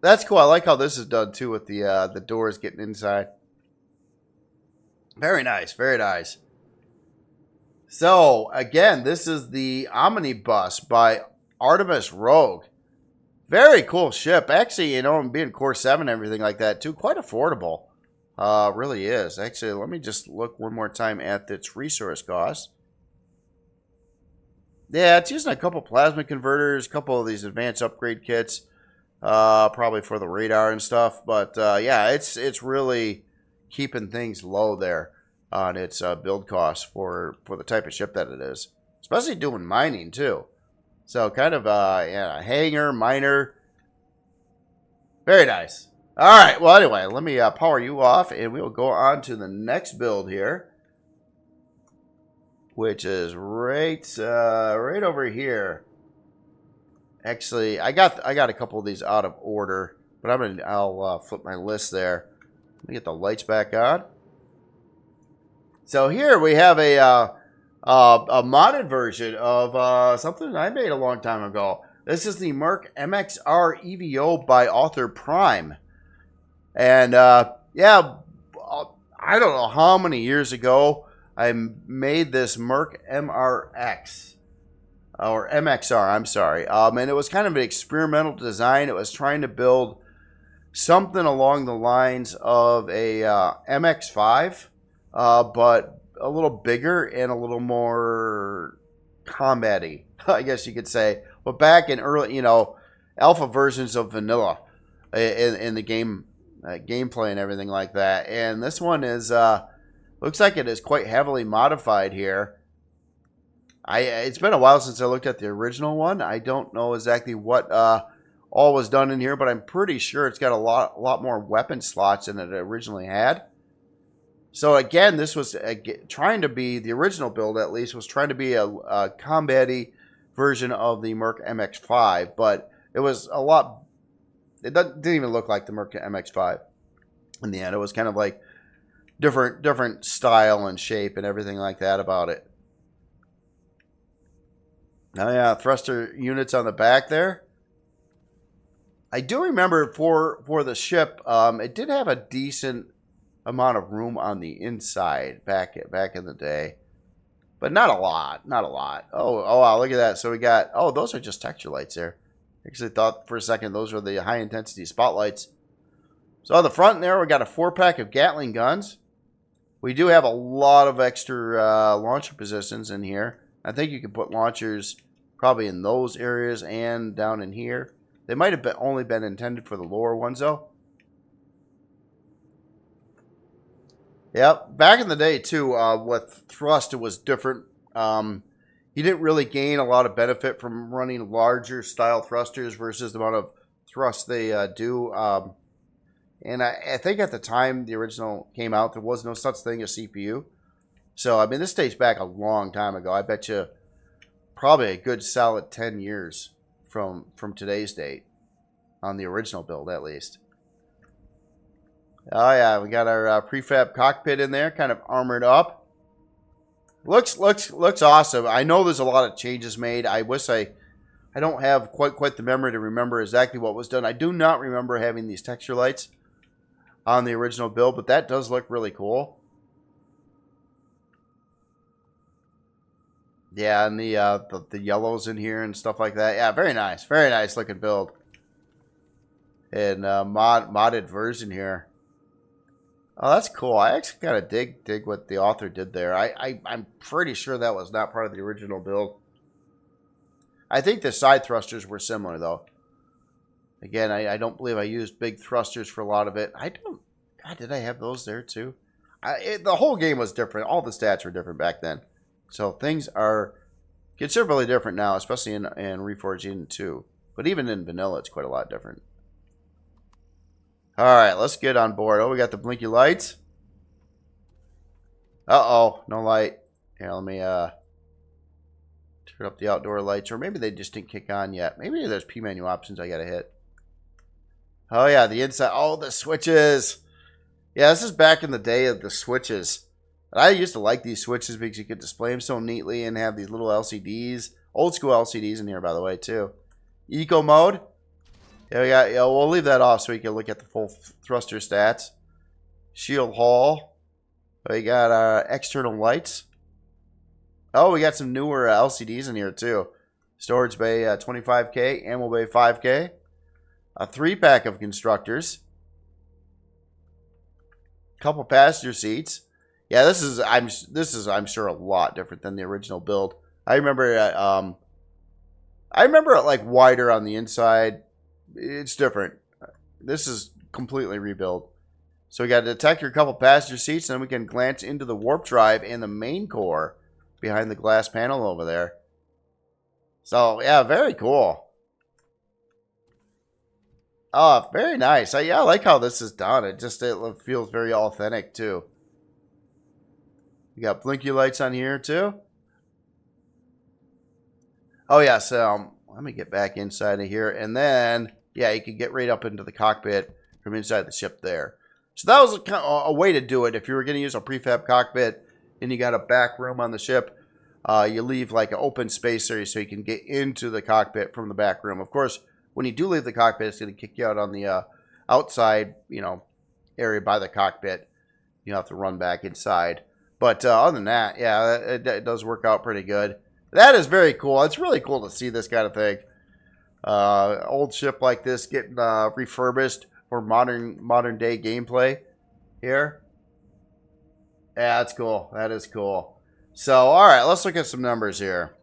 That's cool. I like how this is done too with the doors getting inside. Very nice. Very nice. So, again, this is the Omnibus by Artemis Rogue. Very cool ship. Actually, you know, being Core 7 and everything like that too, quite affordable. Really is. Actually, let me just look one more time at its resource cost. Yeah, it's using a couple plasma converters, a couple of these advanced upgrade kits. Probably for the radar and stuff. But, yeah, it's really keeping things low there on its build costs for the type of ship that it is. Especially doing mining, too. So, kind of yeah, a hangar, miner. Very nice. All right, well, anyway, let me power you off, and we will go on to the next build here. Which is right over here. Actually, I got a couple of these out of order, but I'll flip my list there. Let me get the lights back on. So here we have a modded version of something I made a long time ago. This is the Merc MXR EVO by Author Prime, and yeah, I don't know how many years ago I made this Merc MRX. Or MXR, I'm sorry. And it was kind of an experimental design. It was trying to build something along the lines of a MX5, but a little bigger and a little more combat-y, I guess you could say. But back in early, you know, alpha versions of vanilla in the game, gameplay and everything like that. And this one is, looks like it is quite heavily modified here. It's been a while since I looked at the original one. I don't know exactly what all was done in here, but I'm pretty sure it's got a lot more weapon slots than it originally had. So again, this was trying to be, the original build at least, was trying to be a combat-y version of the Merc MX5, but it was a lot, it didn't even look like the Merc MX5 in the end. It was kind of like different style and shape and everything like that about it. Oh yeah, thruster units on the back there. I do remember for the ship, it did have a decent amount of room on the inside back in the day, but not a lot. Oh wow, look at that. So we got, oh, those are just texture lights there. I actually thought for a second those were the high intensity spotlights. So on the front there, we got a 4-pack of Gatling guns. We do have a lot of extra launcher positions in here. I think you can put launchers probably in those areas and down in here. They might have only been intended for the lower ones, though. Yep, back in the day, too, with thrust, it was different. You didn't really gain a lot of benefit from running larger style thrusters versus the amount of thrust they do. And I think at the time the original came out, there was no such thing as CPU. So, I mean, this dates back a long time ago. I bet you probably a good solid 10 years from today's date on the original build, at least. Oh, yeah, we got our prefab cockpit in there, kind of armored up. Looks awesome. I know there's a lot of changes made. I wish I don't have quite the memory to remember exactly what was done. I do not remember having these texture lights on the original build, but that does look really cool. Yeah, and the yellows in here and stuff like that. Yeah, very nice looking build. And modded version here. Oh, that's cool. I actually kind of dig what the author did there. I'm pretty sure that was not part of the original build. I think the side thrusters were similar, though. Again, I don't believe I used big thrusters for a lot of it. I don't... God, did I have those there, too? The whole game was different. All the stats were different back then. So things are considerably different now, especially in Reforged 2. But even in vanilla, it's quite a lot different. All right, let's get on board. Oh, we got the blinky lights. Uh-oh, no light. Here, let me turn up the outdoor lights. Or maybe they just didn't kick on yet. Maybe there's P menu options I got to hit. Oh, yeah, the inside. Oh, the switches. Yeah, this is back in the day of the switches. I used to like these switches because you could display them so neatly and have these little LCDs. Old school LCDs in here, by the way, too. Eco mode. Yeah, we'll leave that off so we can look at the full thruster stats. Shield hull. We got our external lights. Oh, we got some newer LCDs in here, too. Storage bay 25K, ammo bay 5K. A 3-pack of constructors. Couple passenger seats. Yeah, this is I'm sure a lot different than the original build. I remember it like wider on the inside. It's different. This is completely rebuilt. So we got a detector, a couple passenger seats, and then we can glance into the warp drive and the main core behind the glass panel over there. So yeah, very cool. Oh, very nice. I like how this is done. It feels very authentic too. You got blinky lights on here too. Oh yeah, so let me get back inside of here, and then yeah, you can get right up into the cockpit from inside the ship there. So that was a way to do it. If you were going to use a prefab cockpit and you got a back room on the ship, you leave like an open space area so you can get into the cockpit from the back room. Of course, when you do leave the cockpit, it's going to kick you out on the outside, area by the cockpit. You have to run back inside. But other than that, yeah, it does work out pretty good. That is very cool. It's really cool to see this kind of thing. Old ship like this getting refurbished for modern day gameplay here. Yeah, that's cool. That is cool. So, all right, let's look at some numbers here.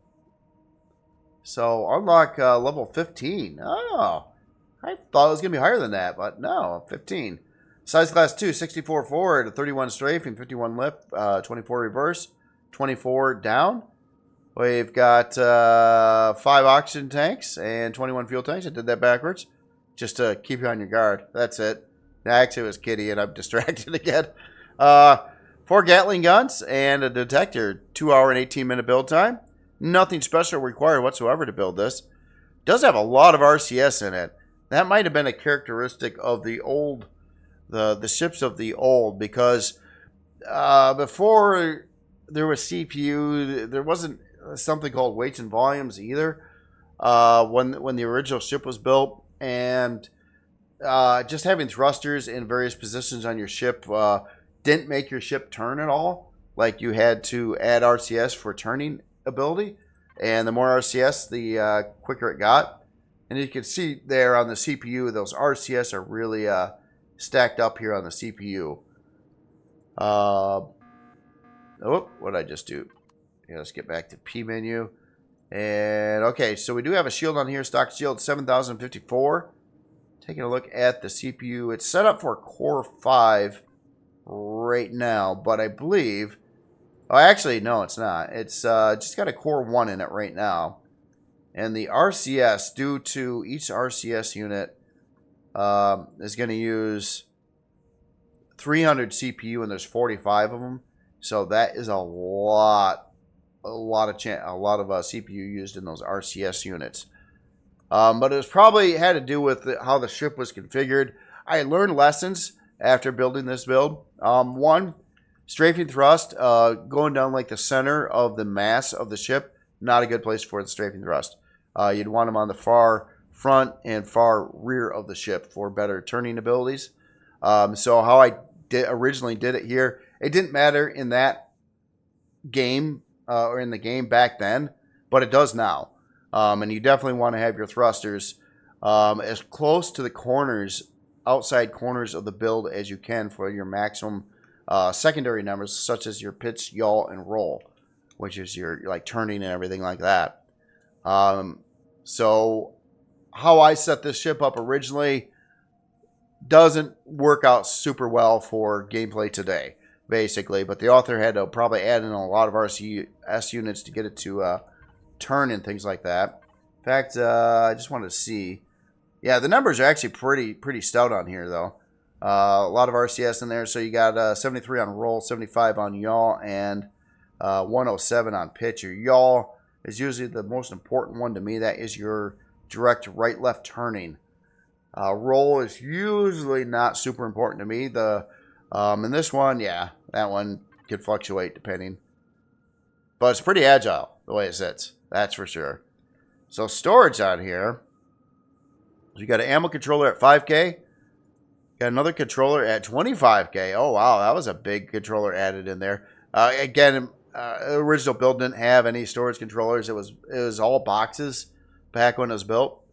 So, unlock level 15. Oh, I thought it was going to be higher than that, but no, 15. Size class 2, 64 forward, 31 strafe, and 51 lip, 24 reverse, 24 down. We've got 5 oxygen tanks and 21 fuel tanks. I did that backwards just to keep you on your guard. That's it. Actually, it was Kitty, and I'm distracted again. 4 Gatling guns and a detector. 2 hour and 18-minute build time. Nothing special required whatsoever to build this. It does have a lot of RCS in it. That might have been a characteristic of the old, the ships of the old, because before there was CPU, there wasn't something called weights and volumes either. When the original ship was built, and just having thrusters in various positions on your ship didn't make your ship turn at all. Like, you had to add RCS for turning ability, and the more RCS, the quicker it got. And you can see there on the CPU, those RCS are really stacked up here on the CPU. Oh, what did I just do? Yeah, let's get back to P menu. And okay, so we do have a shield on here, stock shield 7054. Taking a look at the CPU, it's set up for Core 5 right now, but I believe, oh, actually, no, it's not. It's just got a Core 1 in it right now. And the RCS, due to each RCS unit, is going to use 300 CPU, and there's 45 of them. So that is a lot of CPU used in those RCS units. But it was probably had to do with how the ship was configured. I learned lessons after building this build. One, strafing thrust, going down like the center of the mass of the ship, not a good place for the strafing thrust. You'd want them on the far front and far rear of the ship for better turning abilities. So how I originally did it here, it didn't matter in that game or in the game back then, but it does now. And you definitely want to have your thrusters as close to the corners, outside corners of the build as you can for your maximum secondary numbers, such as your pitch, yaw, and roll, which is your like turning and everything like that. So how I set this ship up originally doesn't work out super well for gameplay today. basically. But the author had to probably add in a lot of RCS units to get it to turn and things like that. In fact, I just wanted to see. Yeah, the numbers are actually pretty stout on here, though. A lot of RCS in there. So you got 73 on roll, 75 on yaw, and 107 on pitch. Your yaw is usually the most important one to me. That is your direct right-left turning. Roll is usually not super important to me. In this one, yeah, that one could fluctuate depending. But it's pretty agile the way it sits. That's for sure. So storage on here. You got an ammo controller at 5K. Got another controller at 25K. Oh, wow. That was a big controller added in there. Again, original build didn't have any storage controllers. It was all boxes back when it was built.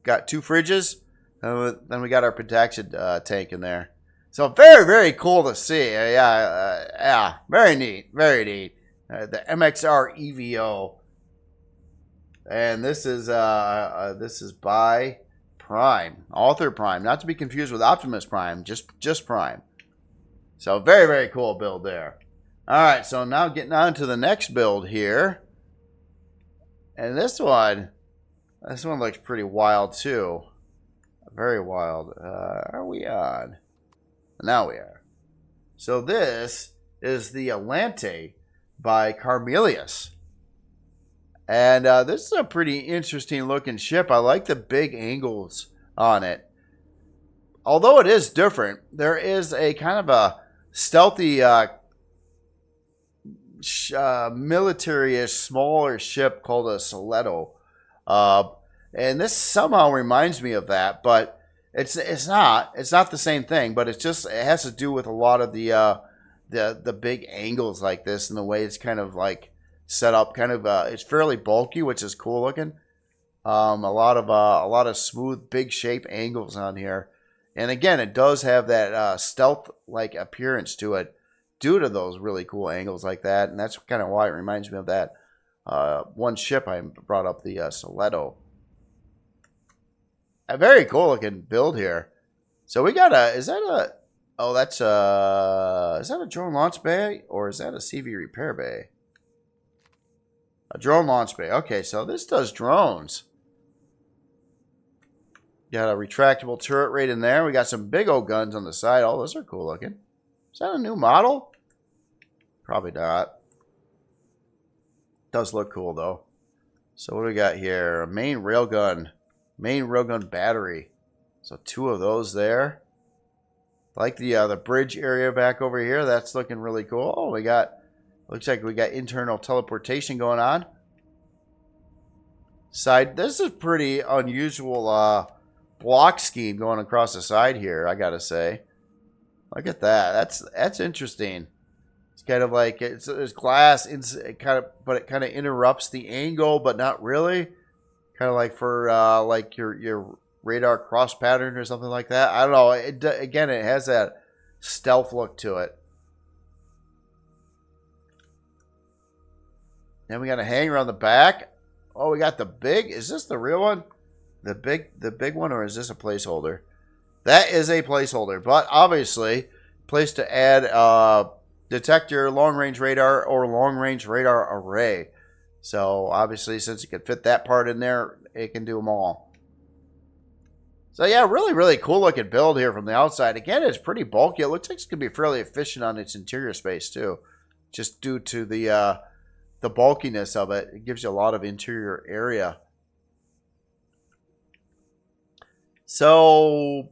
Got 2 fridges. Then we got our protection tank in there. So very, very cool to see. Yeah, very neat. Very neat. The MXR EVO. And this is by Prime, Author Prime, not to be confused with Optimus Prime, just Prime. So very, very cool build there. All right, so now getting on to the next build here, and this one looks pretty wild too, very wild. Are we on? Now we are. So this is the Atlante by Carmelius. And this is a pretty interesting looking ship. I like the big angles on it. Although it is different, there is a kind of a stealthy military-ish smaller ship called a Soleto. And this somehow reminds me of that, but it's not the same thing, but it has to do with a lot of the big angles like this and the way it's kind of like set up. Kind of it's fairly bulky, which is cool looking. A lot of smooth big shape angles on here, and again it does have that stealth like appearance to it due to those really cool angles like that, and that's kind of why it reminds me of that one ship I brought up, the Soleto. A very cool looking build here. So we got is that a drone launch bay or is that a CV repair bay? A drone launch bay. Okay, so this does drones. Got a retractable turret right in there. We got some big old guns on the side. Oh, those are cool looking. Is that a new model? Probably not. Does look cool though. So what do we got here? A main railgun battery. So 2 of those there. Like the bridge area back over here. That's looking really cool. Oh, looks like we got internal teleportation going on. Side. This is pretty unusual block scheme going across the side here, I gotta say. Look at that. That's interesting. It's kind of like there's glass, but it kind of interrupts the angle, but not really. Kind of like for like your radar cross pattern or something like that. I don't know. Again, it has that stealth look to it. Then we got a hanger on the back. Oh, we got the big. Is this the real one? The big one, or is this a placeholder? That is a placeholder, but obviously, place to add detector, long range radar, or long range radar array. So obviously, since it can fit that part in there, it can do them all. So yeah, really, really cool looking build here from the outside. Again, it's pretty bulky. It looks like it's going to be fairly efficient on its interior space too, just due to the bulkiness of it. It gives you a lot of interior area. So,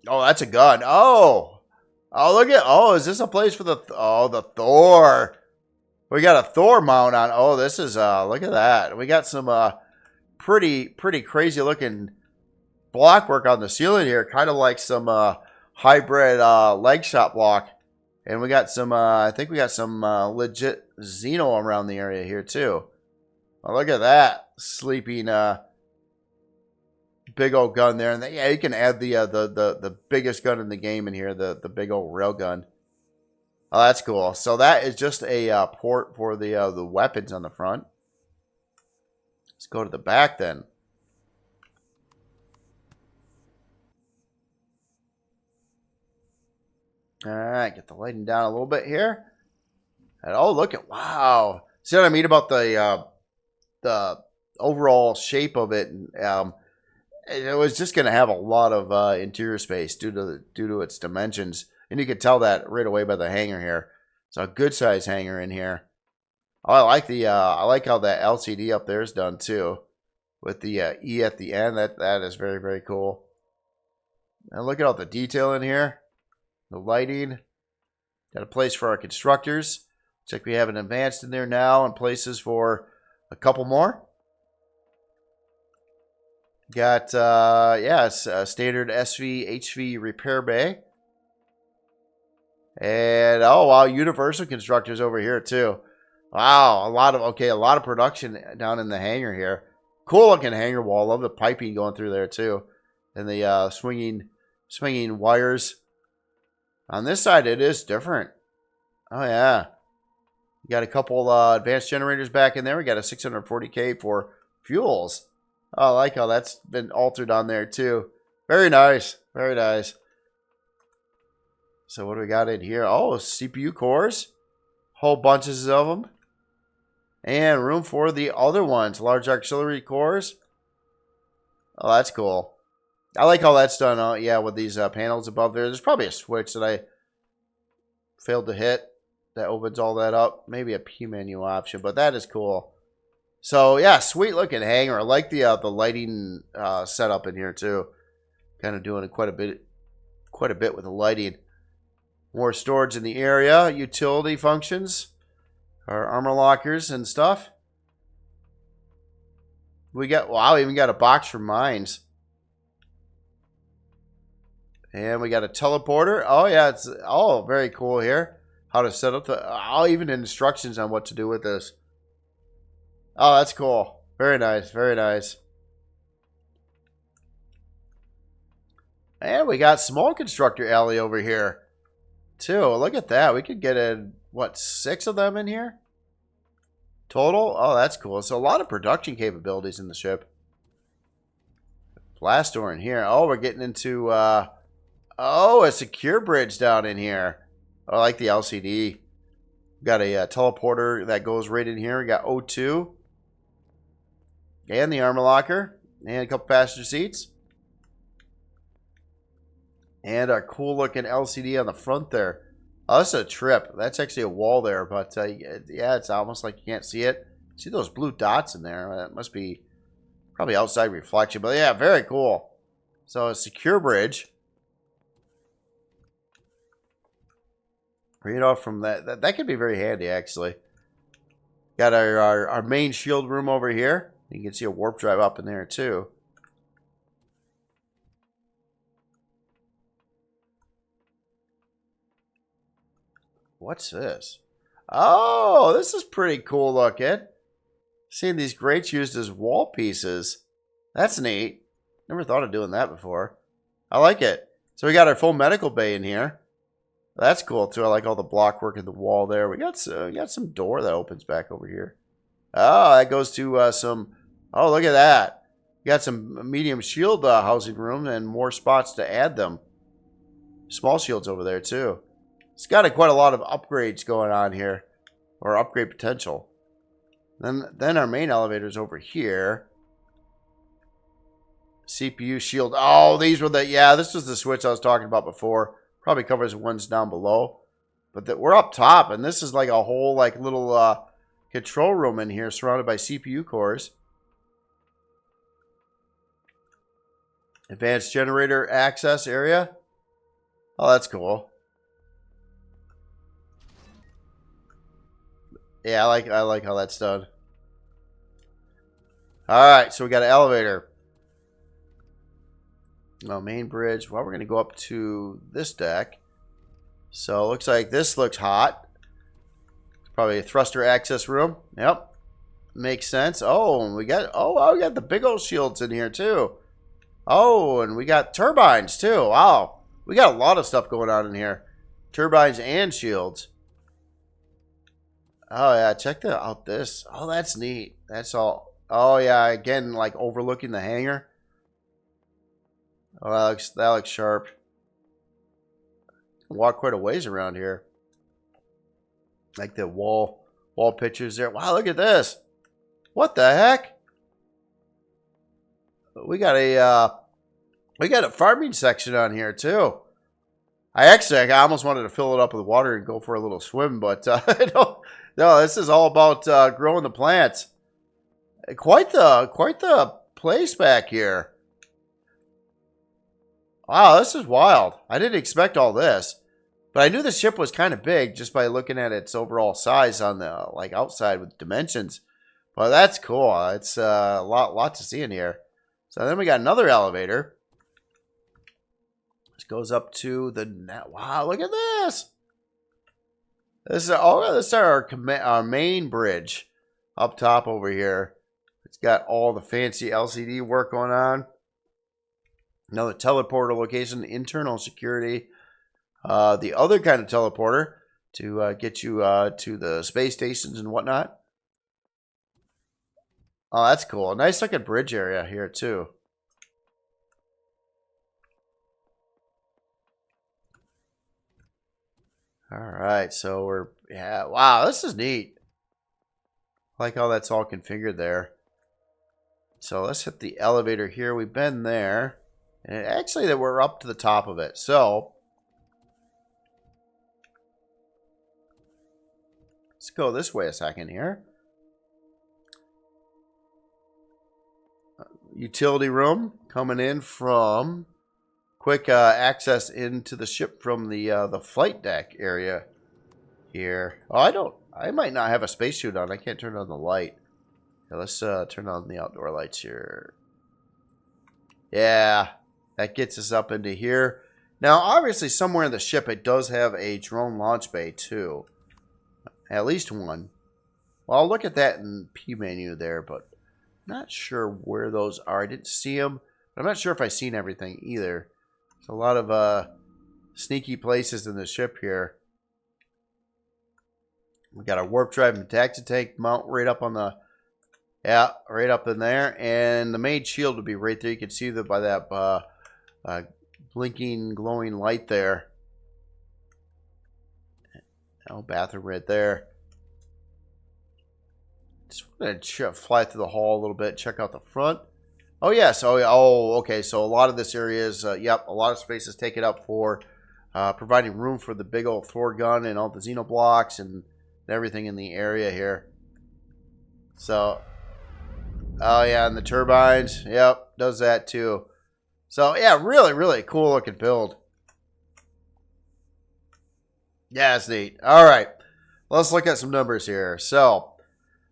oh, that's a gun. Oh, look at. Oh, is this a place for the Thor? We got a Thor mount on. Oh, this is look at that. We got some pretty crazy looking block work on the ceiling here, kind of like some hybrid leg shot block. And we got some, I think we got some legit Xeno around the area here too. Oh, look at that sleeping big old gun there. And yeah, you can add the biggest gun in the game in here, the big old rail gun. Oh, that's cool. So that is just a port for the weapons on the front. Let's go to the back then. All right, get the lighting down a little bit here. And oh, look at, wow. See what I mean about the overall shape of it? It was just going to have a lot of interior space due to its dimensions, and you could tell that right away by the hangar here. It's a good size hangar in here. Oh, I like how that LCD up there is done too, with the E at the end. That is very, very cool. And look at all the detail in here. The lighting. Got a place for our constructors. Looks like we have an advanced in there now, and places for a couple more. Got a standard SV HV repair bay. And oh wow, universal constructors over here too. Wow, a lot of production down in the hangar here. Cool looking hangar wall. Love the piping going through there too, and the swinging wires. On this side, it is different. Oh yeah, you got a couple advanced generators back in there. We got a 640K for fuels. Oh, I like how that's been altered on there too. Very nice, very nice. So what do we got in here? Oh, CPU cores, whole bunches of them. And room for the other ones, large auxiliary cores. Oh, that's cool. I like how that's done, yeah, with these panels above there. There's probably a switch that I failed to hit that opens all that up. Maybe a P menu option, but that is cool. So, yeah, sweet looking hangar. I like the lighting setup in here, too. Kind of doing quite a bit with the lighting. More storage in the area, utility functions. Our armor lockers and stuff. We got, wow, even got a box for mines. And we got a teleporter. Oh, yeah, it's all very cool here. How to set up even instructions on what to do with this. Oh, that's cool. Very nice, very nice. And we got small constructor alley over here, too. Look at that. We could get in, what, 6 of them in here? Total? Oh, that's cool. So a lot of production capabilities in the ship. Blast door in here. Oh, we're getting into, a secure bridge down in here. I like the LCD. We got a teleporter that goes right in here. We got O2. And the armor locker. And a couple passenger seats. And our cool looking LCD on the front there. Oh, that's a trip. That's actually a wall there, but yeah, it's almost like you can't see it. See those blue dots in there? That must be probably outside reflection, but yeah, very cool. So a secure bridge. Right off from that could be very handy, actually. Got our main shield room over here. You can see a warp drive up in there, too. What's this? Oh, this is pretty cool looking. Seeing these grates used as wall pieces. That's neat. Never thought of doing that before. I like it. So we got our full medical bay in here. That's cool too. I like all the block work in the wall there. We got some door that opens back over here. Oh, that goes to some. Oh, look at that. You got some medium shield housing room and more spots to add them. Small shields over there too. It's got quite a lot of upgrades going on here, or upgrade potential. Then our main elevator's over here. CPU shield. Oh, these were this was the switch I was talking about before. Probably covers the ones down below. But we're up top, and this is like a whole little control room in here surrounded by CPU cores. Advanced generator access area. Oh, that's cool. Yeah, I like how that's done. Alright, so we got an elevator. No, main bridge. Well, we're going to go up to this deck. So it looks like this looks hot. It's probably a thruster access room. Yep. Makes sense. Oh, and we got the big old shields in here too. Oh, and we got turbines too. Wow. We got a lot of stuff going on in here. Turbines and shields. Oh yeah, check out this. Oh, that's neat. That's all. Oh yeah, again, like overlooking the hangar. Oh, that looks sharp. Walk quite a ways around here. Like the wall pictures there. Wow, look at this. What the heck? We got a farming section on here too. I almost wanted to fill it up with water and go for a little swim, but no, this is all about growing the plants. Quite the place back here. Wow, this is wild. I didn't expect all this, but I knew the ship was kind of big just by looking at its overall size on the outside with dimensions. Well, that's cool. It's a lot to see in here. So then we got another elevator. This goes up to the net. Wow, look at this. This is our main bridge up top over here. It's got all the fancy LCD work going on. Another teleporter location, internal security. The other kind of teleporter to get you to the space stations and whatnot. Oh, that's cool. A nice looking bridge area here too. All right, so wow, this is neat. I like how that's all configured there. So let's hit the elevator here. We've been there. And actually, that we're up to the top of it. So let's go this way a second here. Utility room coming in from quick access into the ship from the flight deck area here. Oh, I might not have a spacesuit on. I can't turn on the light. Okay, let's turn on the outdoor lights here. Yeah. That gets us up into here. Now, obviously, somewhere in the ship, it does have a drone launch bay, too. At least one. Well, I'll look at that in P menu there, but not sure where those are. I didn't see them. But I'm not sure if I've seen everything either. There's a lot of sneaky places in the ship here. We got a warp drive and taxi tank mount right up on the... Yeah, right up in there. And the main shield would be right there. You can see that by that... blinking, glowing light there. Oh, bathroom right there. Just want to fly through the hall a little bit, check out the front. Oh, yes. Oh, okay. So a lot of this area is, yep, a lot of space is taken up for providing room for the big old Thor gun and all the xenoblocks and everything in the area here. So, oh, yeah, and the turbines. Yep, does that too. So, yeah, really, really cool looking build. Yeah, it's neat. All right, let's look at some numbers here. So,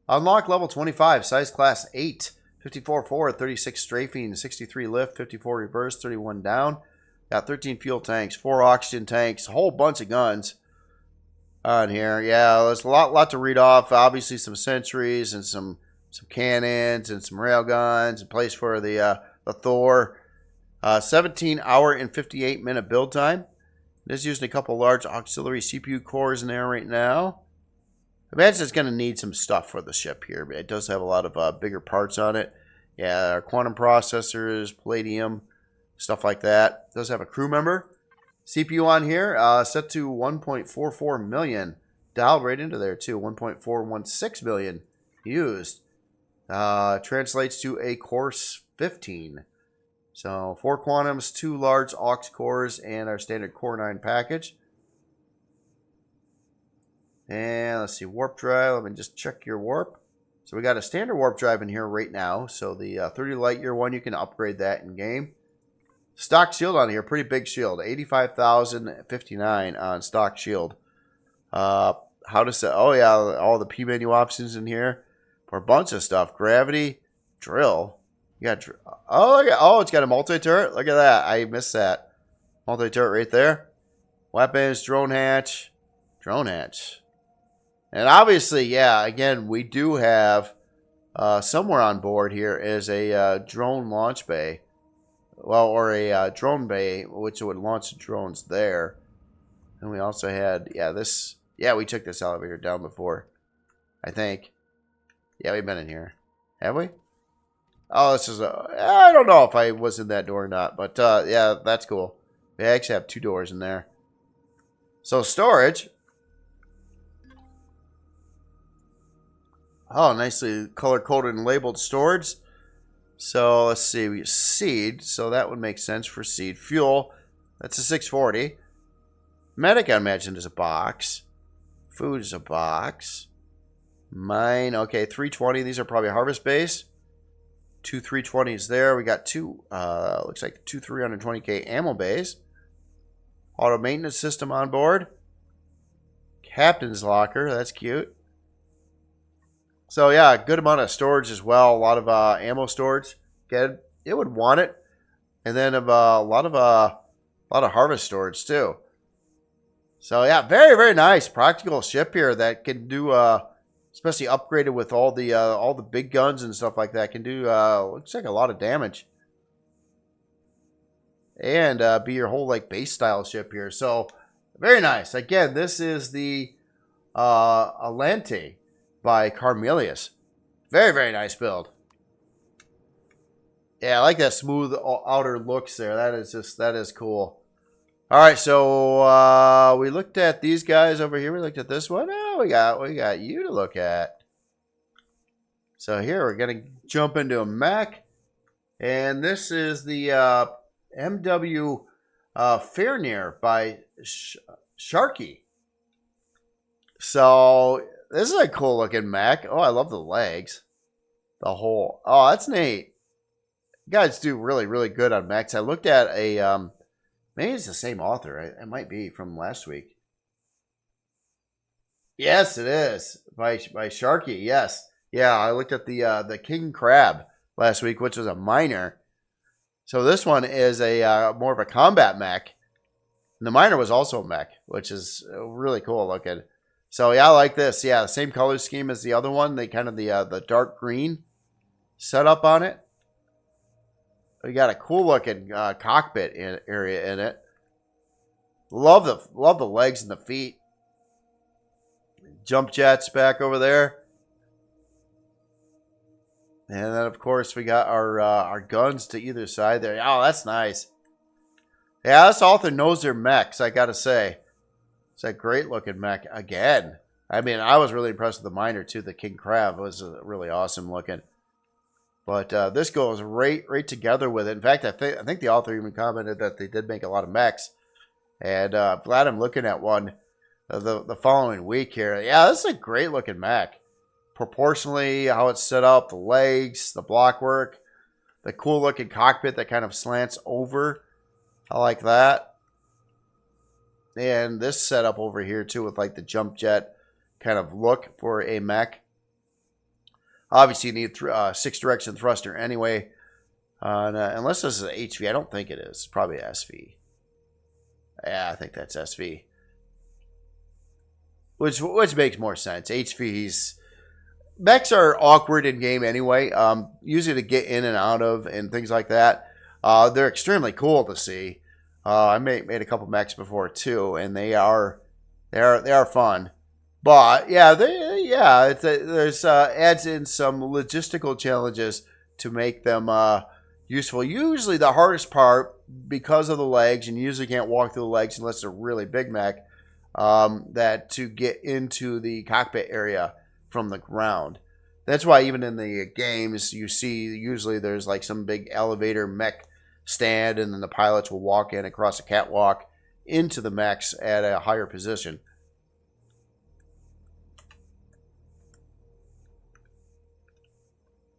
unlock level 25, size class 8, 54 forward, 36 strafing, 63 lift, 54 reverse, 31 down. Got 13 fuel tanks, 4 oxygen tanks, a whole bunch of guns on here. Yeah, there's a lot to read off. Obviously, some sentries and some cannons and some rail guns. A place for the Thor. 17-hour and 58-minute build time. Just using a couple large auxiliary CPU cores in there right now. I imagine it's going to need some stuff for the ship here. But it does have a lot of bigger parts on it. Yeah, our quantum processors, palladium, stuff like that. It does have a crew member. CPU on here set to 1.44 million. Dialed right into there too. 1.416 million used. Translates to a course 15. So 4 quantums, 2 large aux cores, and our standard Core 9 package. And let's see, warp drive. Let me just check your warp. So we got a standard warp drive in here right now. So the 30 light year one, you can upgrade that in game. Stock shield on here, pretty big shield. 85,059 on stock shield. How to set? Oh yeah, all the P menu options in here for a bunch of stuff. Gravity, drill. You got it's got a multi-turret. Look at that. I missed that. Multi-turret right there. Weapons, drone hatch. And obviously, yeah, again, we do have somewhere on board here is a drone launch bay. Well, or a drone bay, which would launch the drones there. And we also had, we took this elevator down before, I think. Yeah, we've been in here. Have we? Oh, this is I don't know if I was in that door or not, but yeah, that's cool. We actually have 2 doors in there. So storage. Oh, nicely color-coded and labeled storage. So let's see. We get seed. So that would make sense for seed. Fuel. That's a 640. Medic, I imagine, is a box. Food is a box. Mine. Okay, 320. These are probably harvest base. Two 320s there. We got two, looks like two 320k ammo bays. Auto maintenance system on board. Captain's locker. That's cute. So yeah, good amount of storage as well. A lot of ammo storage. Good. It would want it. And then a lot of harvest storage too. So yeah, very very nice practical ship here that can do especially upgraded with all the big guns and stuff like that, can do looks like a lot of damage. And be your whole like base style ship here. So very nice. Again, this is the Alante by Carmelius. Very, very nice build. Yeah, I like that smooth outer looks there. That is cool. All right, so we looked at these guys over here. We looked at this one. Oh, we got you to look at. So here we're gonna jump into a mech, and this is the MW Fairnear by Sharky. So this is a cool looking mech. Oh, I love the legs. The whole. Oh, that's neat. You guys do really, really good on mechs. I looked at a maybe it's the same author. It might be from last week. Yes, it is by Sharky. Yes, yeah. I looked at the King Crab last week, which was a miner. So this one is a more of a combat mech. And the miner was also a mech, which is really cool looking. So yeah, I like this. Yeah, the same color scheme as the other one. They kind of the dark green setup on it. We got a cool looking cockpit area in it. Love the legs and the feet. Jump jets back over there. And then of course we got our guns to either side there. Oh, that's nice. Yeah, this author knows their mechs, I gotta say. It's a great looking mech again. I mean, I was really impressed with the miner too. The King Crab was really awesome looking. But this goes right together with it. In fact, I think the author even commented that they did make a lot of mechs. And glad I'm looking at one the following week here. Yeah, this is a great looking mech. Proportionally, how it's set up, the legs, the block work, the cool looking cockpit that kind of slants over. I like that. And this setup over here too with like the jump jet kind of look for a mech. Obviously, you need 6-direction thruster anyway. Unless this is an HV. I don't think it is. It's probably SV. Yeah, I think that's SV. Which makes more sense. HVs. Mechs are awkward in game anyway. Usually to get in and out of and things like that. They're extremely cool to see. I made a couple mechs before too, and they are fun. But yeah, there's adds in some logistical challenges to make them useful. Usually the hardest part, because of the legs, and you usually can't walk through the legs unless it's a really big mech, that to get into the cockpit area from the ground. That's why even in the games you see usually there's like some big elevator mech stand, and then the pilots will walk in across a catwalk into the mechs at a higher position.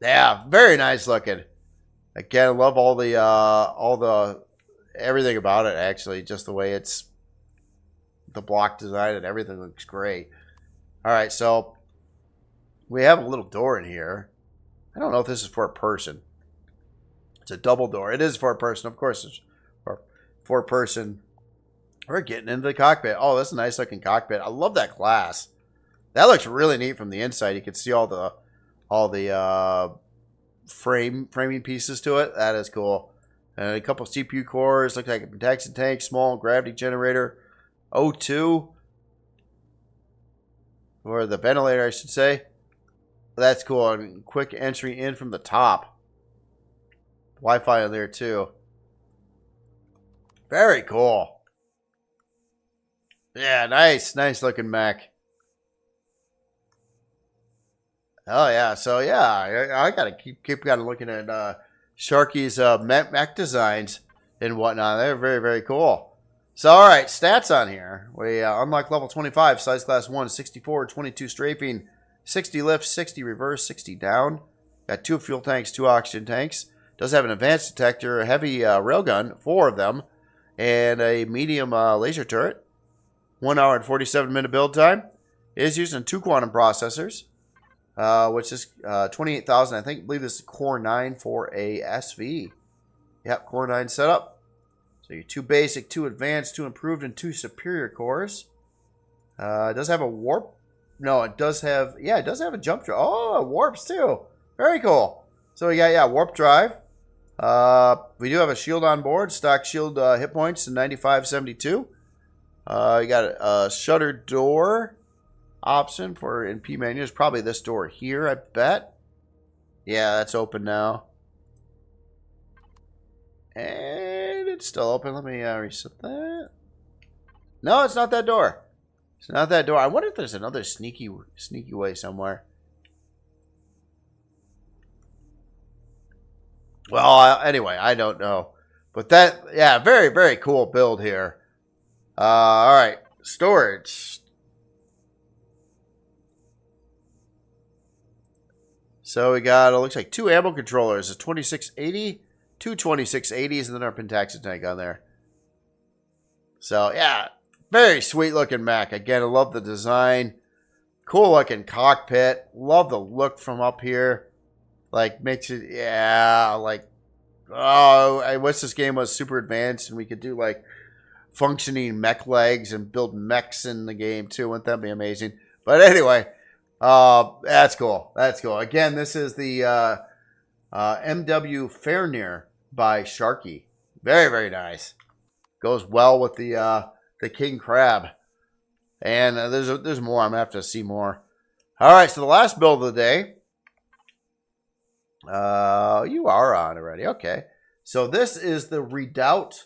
Yeah, very nice looking. Again, I love all the everything about it actually, just the way it's the block design and everything looks great. All right, so we have a little door in here. I don't know if this is for a person. It's a double door. It is for a person, of course. It's for a person. We're getting into the cockpit. Oh, that's a nice looking cockpit. I love that glass. That looks really neat from the inside. You can see all the framing pieces to it. That is cool. And a couple CPU cores. Looks like a protection tank, small gravity generator, O2, or the ventilator, I should say. That's cool. And quick entry in from the top. Wi-Fi in there too. Very cool. Yeah, nice. Nice looking mech. Oh, yeah. So, yeah, I got to keep kind of looking at Sharky's mech designs and whatnot. They're very, very cool. So, all right, stats on here. We unlock level 25, size class 1, 64, 22 strafing, 60 lift, 60 reverse, 60 down. Got 2 fuel tanks, 2 oxygen tanks. Does have an advanced detector, a heavy railgun, 4 of them, and a medium laser turret. 1 hour and 47-minute build time. It is using 2 quantum processors, which is 28,000. I believe this is Core 9 for a SV. Yep, Core 9 setup. So your 2 basic, 2 advanced, 2 improved, and 2 superior cores. It does have a warp. No, it does have. Yeah, it does have a jump drive. Oh, it warps too. Very cool. So we got warp drive. We do have a shield on board. Stock shield hit points in 95-72. You got a shutter door option for in P menu. It's probably this door here, I bet. Yeah, that's open now. And it's still open. Let me reset that. No, it's not that door. It's not that door. I wonder if there's another sneaky way somewhere. Well, anyway, I don't know. But that, yeah, very, very cool build here. All right, storage. So we got, it looks like 2 ammo controllers, a 2680, 2 2680s, and then our Pentaxi tank on there. So, yeah, very sweet looking mech. Again, I love the design. Cool looking cockpit. Love the look from up here. Like, makes it, yeah, like, oh, I wish this game was super advanced and we could do, like, functioning mech legs and build mechs in the game, too. Wouldn't that be amazing? But anyway, that's cool. That's cool. Again, this is the MW Fairnir by Sharky. Very, very nice. Goes well with the King Crab. And there's more. I'm going to have to see more. All right, so the last build of the day. You are on already. Okay. So this is the Redoubt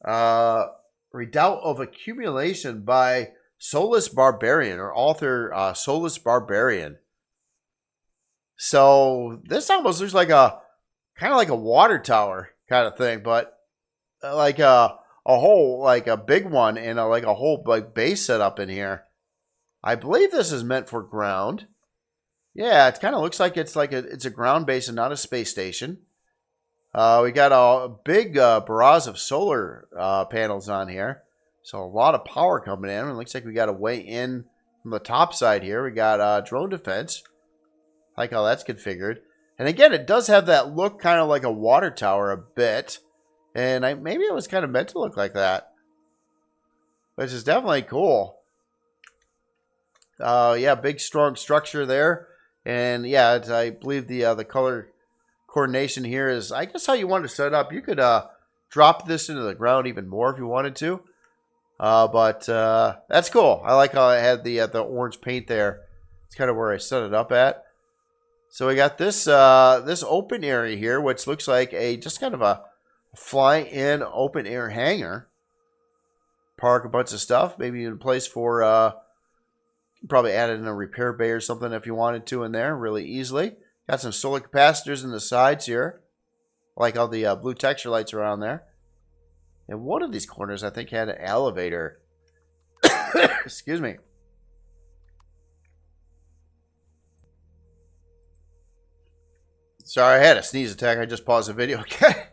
of Accumulation by Solus Barbarian, or author Solus Barbarian. So this almost looks like kind of like a water tower kind of thing, but like a whole, like a big one, and like a whole like base setup in here. I believe this is meant for ground. Yeah, it kind of looks like it's a ground base and not a space station. We got a big barrage of solar panels on here. So a lot of power coming in. It looks like we got a way in from the top side here. We got drone defense. I like how that's configured. And again, it does have that look kind of like a water tower a bit. And maybe it was kind of meant to look like that. Which is definitely cool. Yeah, big strong structure there. And yeah, I believe the color coordination here is, I guess, how you want to set it up. You could drop this into the ground even more if you wanted to. But that's cool. I like how I had the orange paint there. It's kind of where I set it up at. So we got this this open area here, which looks like just kind of a fly-in open air hangar. Park a bunch of stuff, maybe in place for probably add in a repair bay or something if you wanted to in there really easily. Got some solar capacitors in the sides here. I like how the blue texture lights are on there. And one of these corners, I think, had an elevator. Excuse me. Sorry, I had a sneeze attack. I just paused the video. Okay.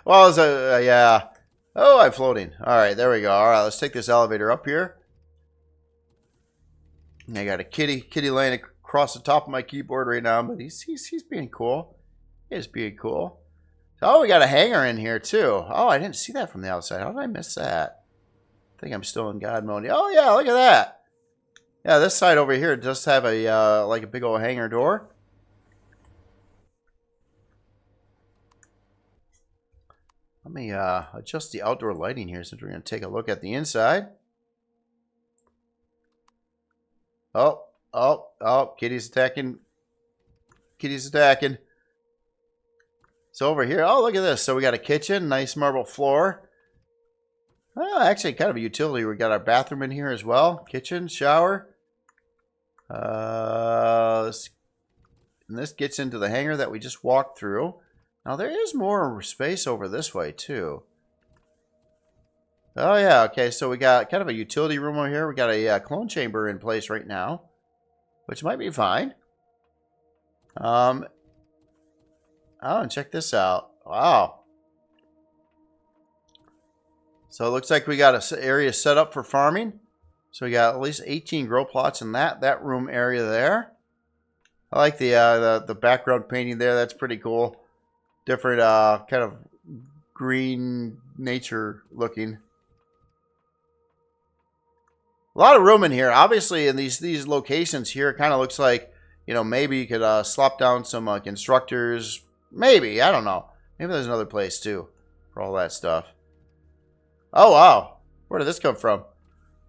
Well, it was yeah. Oh, I'm floating. All right, there we go. All right, let's take this elevator up here. And I got a kitty laying across the top of my keyboard right now, but he's being cool. He is being cool. Oh, we got a hangar in here too. Oh, I didn't see that from the outside. How did I miss that? I think I'm still in God mode. Oh yeah, look at that. Yeah, this side over here does have a like a big old hangar door. Let me adjust the outdoor lighting here since we're going to take a look at the inside. Oh, kitty's attacking. Kitty's attacking. So over here, oh, look at this. So we got a kitchen, nice marble floor. Oh, actually, kind of a utility. We got our bathroom in here as well. Kitchen, shower. And this gets into the hangar that we just walked through. Now, there is more space over this way, too. Oh, yeah. Okay, so we got kind of a utility room over here. We got a clone chamber in place right now, which might be fine. Oh, and check this out. Wow. So it looks like we got an area set up for farming. So we got at least 18 grow plots in that room area there. I like the background painting there. That's pretty cool. Different kind of green nature looking. A lot of room in here. Obviously, in these locations here, it kind of looks like, you know, maybe you could slop down some constructors. Maybe. I don't know. Maybe there's another place, too, for all that stuff. Oh, wow. Where did this come from?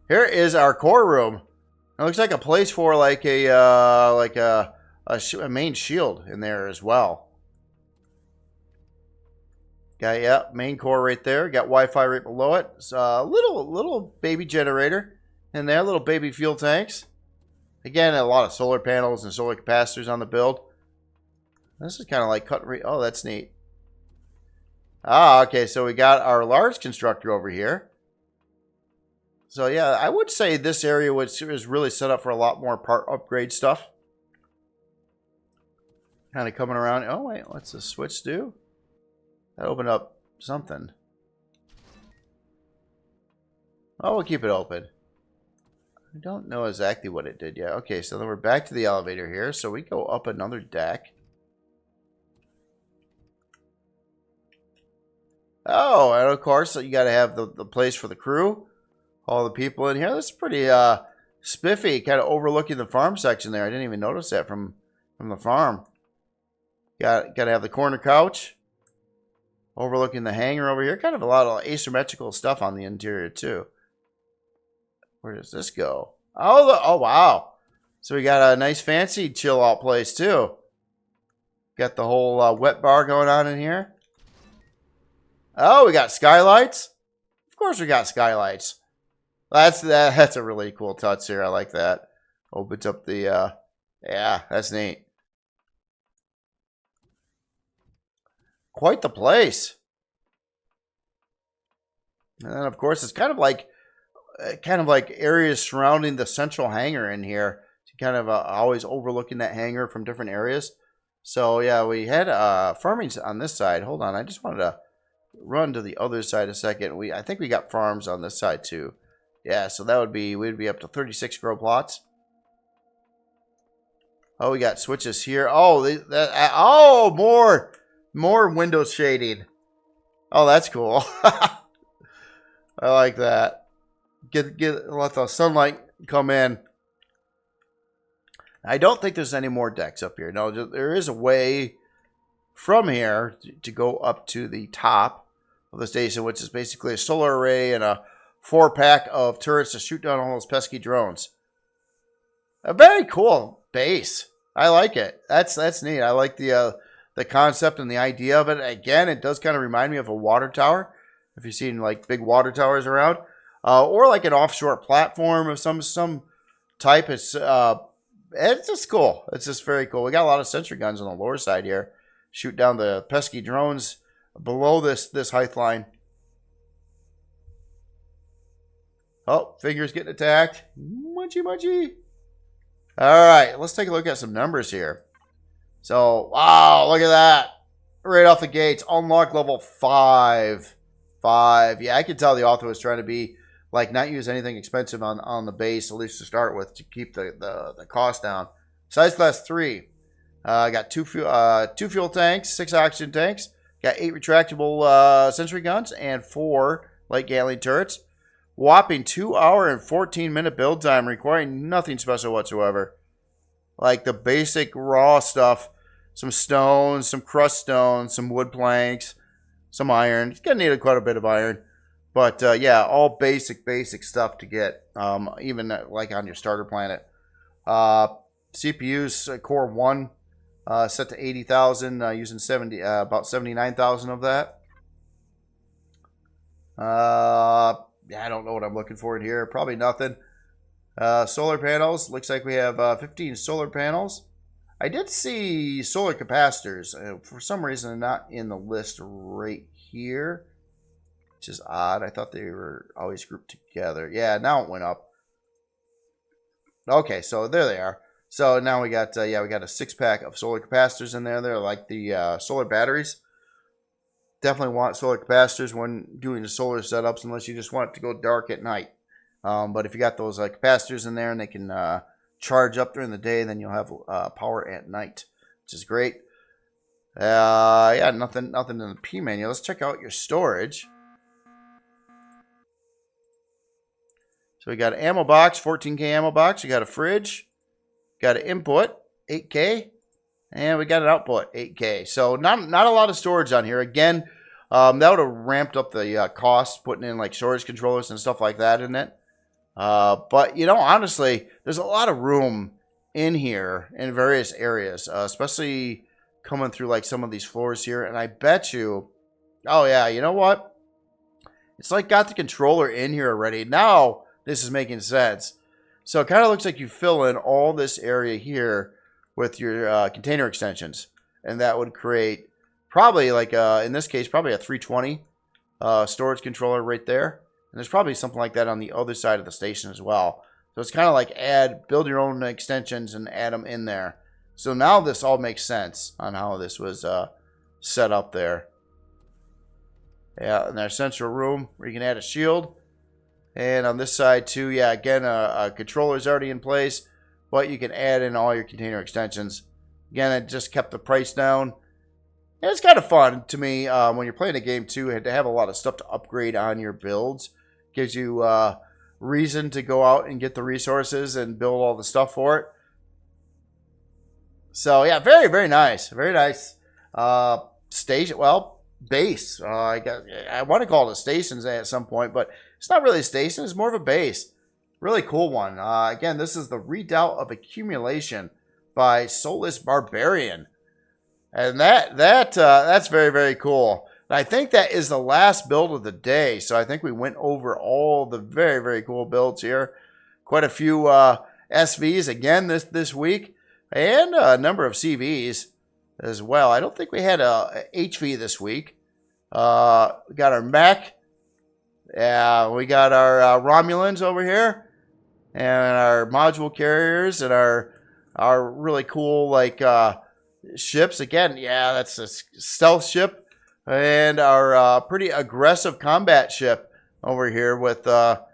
Here is our core room. It looks like a place for like a main shield in there as well. Got, yeah, main core right there. Got Wi-Fi right below it. It's a little baby generator in there. Little baby fuel tanks. Again, a lot of solar panels and solar capacitors on the build. This is kind of like cut. Oh, that's neat. Ah, okay, so we got our large constructor over here. So yeah, I would say this area is really set up for a lot more part upgrade stuff. Kind of coming around. Oh wait, what's the switch do? That opened up something. Oh, we'll keep it open. I don't know exactly what it did yet. Okay, so then we're back to the elevator here. So we go up another deck. Oh, and of course, you got to have the place for the crew. All the people in here. This is pretty spiffy, kind of overlooking the farm section there. I didn't even notice that from the farm. Got to have the corner couch. Overlooking the hangar over here. Kind of a lot of asymmetrical stuff on the interior, too. Where does this go? Oh, wow. So we got a nice fancy chill out place, too. Got the whole wet bar going on in here. Oh, we got skylights. Of course we got skylights. That's a really cool touch here. I like that. Opens up the yeah, that's neat. Quite the place. And then of course it's kind of like areas surrounding the central hangar in here. Kind of always overlooking that hangar from different areas. So yeah, we had farming on this side. Hold on, I just wanted to run to the other side a second. I think we got farms on this side too. Yeah, so that would be, we'd be up to 36 grow plots. Oh, we got switches here. Oh, more window shading. Oh, that's cool. I like that. Let the sunlight come in. I don't think there's any more decks up here. No, there is a way from here to go up to the top of the station, which is basically a solar array and a 4-pack of turrets to shoot down all those pesky drones. A very cool base. I like it. That's neat. I like the concept and the idea of it. Again, it does kind of remind me of a water tower. If you've seen like big water towers around, or like an offshore platform of some type. It's just cool. It's just very cool. We got a lot of sentry guns on the lower side here. Shoot down the pesky drones below this height line. Oh, fingers getting attacked. Munchy. All right, let's take a look at some numbers here. So, wow, look at that. Right off the gates, unlock level 5. 5. Yeah, I could tell the author was trying to be, like, not use anything expensive on the base, at least to start with, to keep the cost down. Size class 3. I got two fuel tanks, 6 oxygen tanks. Got 8 retractable sentry guns and 4 light Gatling turrets. Whopping 2 hour and 14-minute build time, requiring nothing special whatsoever. Like the basic raw stuff. Some stones, some crushed stones, some wood planks, some iron. It's going to need quite a bit of iron. But yeah, all basic stuff to get, even like on your starter planet. CPUs, Core 1, set to 80,000, using about 79,000 of that. I don't know what I'm looking for in here. Probably nothing. Solar panels. Looks like we have 15 solar panels. I did see solar capacitors. For some reason, they're not in the list right here, which is odd. I thought they were always grouped together. Yeah, now it went up. Okay, so there they are. So now we got, we got a 6-pack of solar capacitors in there. They're like the solar batteries. Definitely want solar capacitors when doing the solar setups, unless you just want it to go dark at night. But if you got those capacitors in there and they can charge up during the day, then you'll have power at night, which is great. Yeah, nothing in the P menu. Let's check out your storage. So we got an ammo box, 14K ammo box. We got a fridge. Got an input, 8K. And we got an output, 8K. So not a lot of storage on here. Again, that would have ramped up the cost, putting in like storage controllers and stuff like that in it. But, you know, honestly, there's a lot of room in here in various areas, especially coming through like some of these floors here. And I bet you, oh yeah, you know what? It's like got the controller in here already. Now this is making sense. So it kind of looks like you fill in all this area here with your container extensions. And that would create probably like, in this case, probably a 320 storage controller right there. And there's probably something like that on the other side of the station as well. So it's kind of like build your own extensions and add them in there. So now this all makes sense on how this was set up there. Yeah, and our central room where you can add a shield. And on this side too, yeah, again, a controller is already in place, but you can add in all your container extensions. Again, it just kept the price down. And it's kind of fun to me when you're playing a game too, to have a lot of stuff to upgrade on your builds. Gives you reason to go out and get the resources and build all the stuff for it. So yeah, very, very nice. Very nice station. Well, base. I want to call it a station at some point, but it's not really a station. It's more of a base. Really cool one. Again, this is the Redoubt of Accumulation by Soulless Barbarian. And that's very, very cool. And I think that is the last build of the day. So I think we went over all the very, very cool builds here. Quite a few SVs again this week. And a number of CVs as well. I don't think we had a HV this week. We got our mech. Yeah, we got our Romulans over here. And our module carriers and our really cool like ships. Again, yeah, that's a stealth ship. And our pretty aggressive combat ship over here with a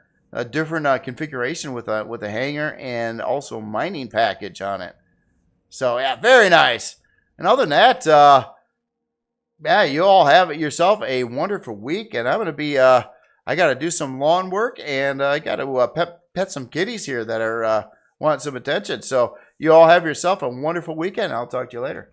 different configuration with a hangar and also mining package on it. So yeah, very nice. And other than that, yeah, you all have yourself a wonderful week. And I'm gonna be I got to do some lawn work, and I got to pet some kitties here that are want some attention. So you all have yourself a wonderful weekend. I'll talk to you later.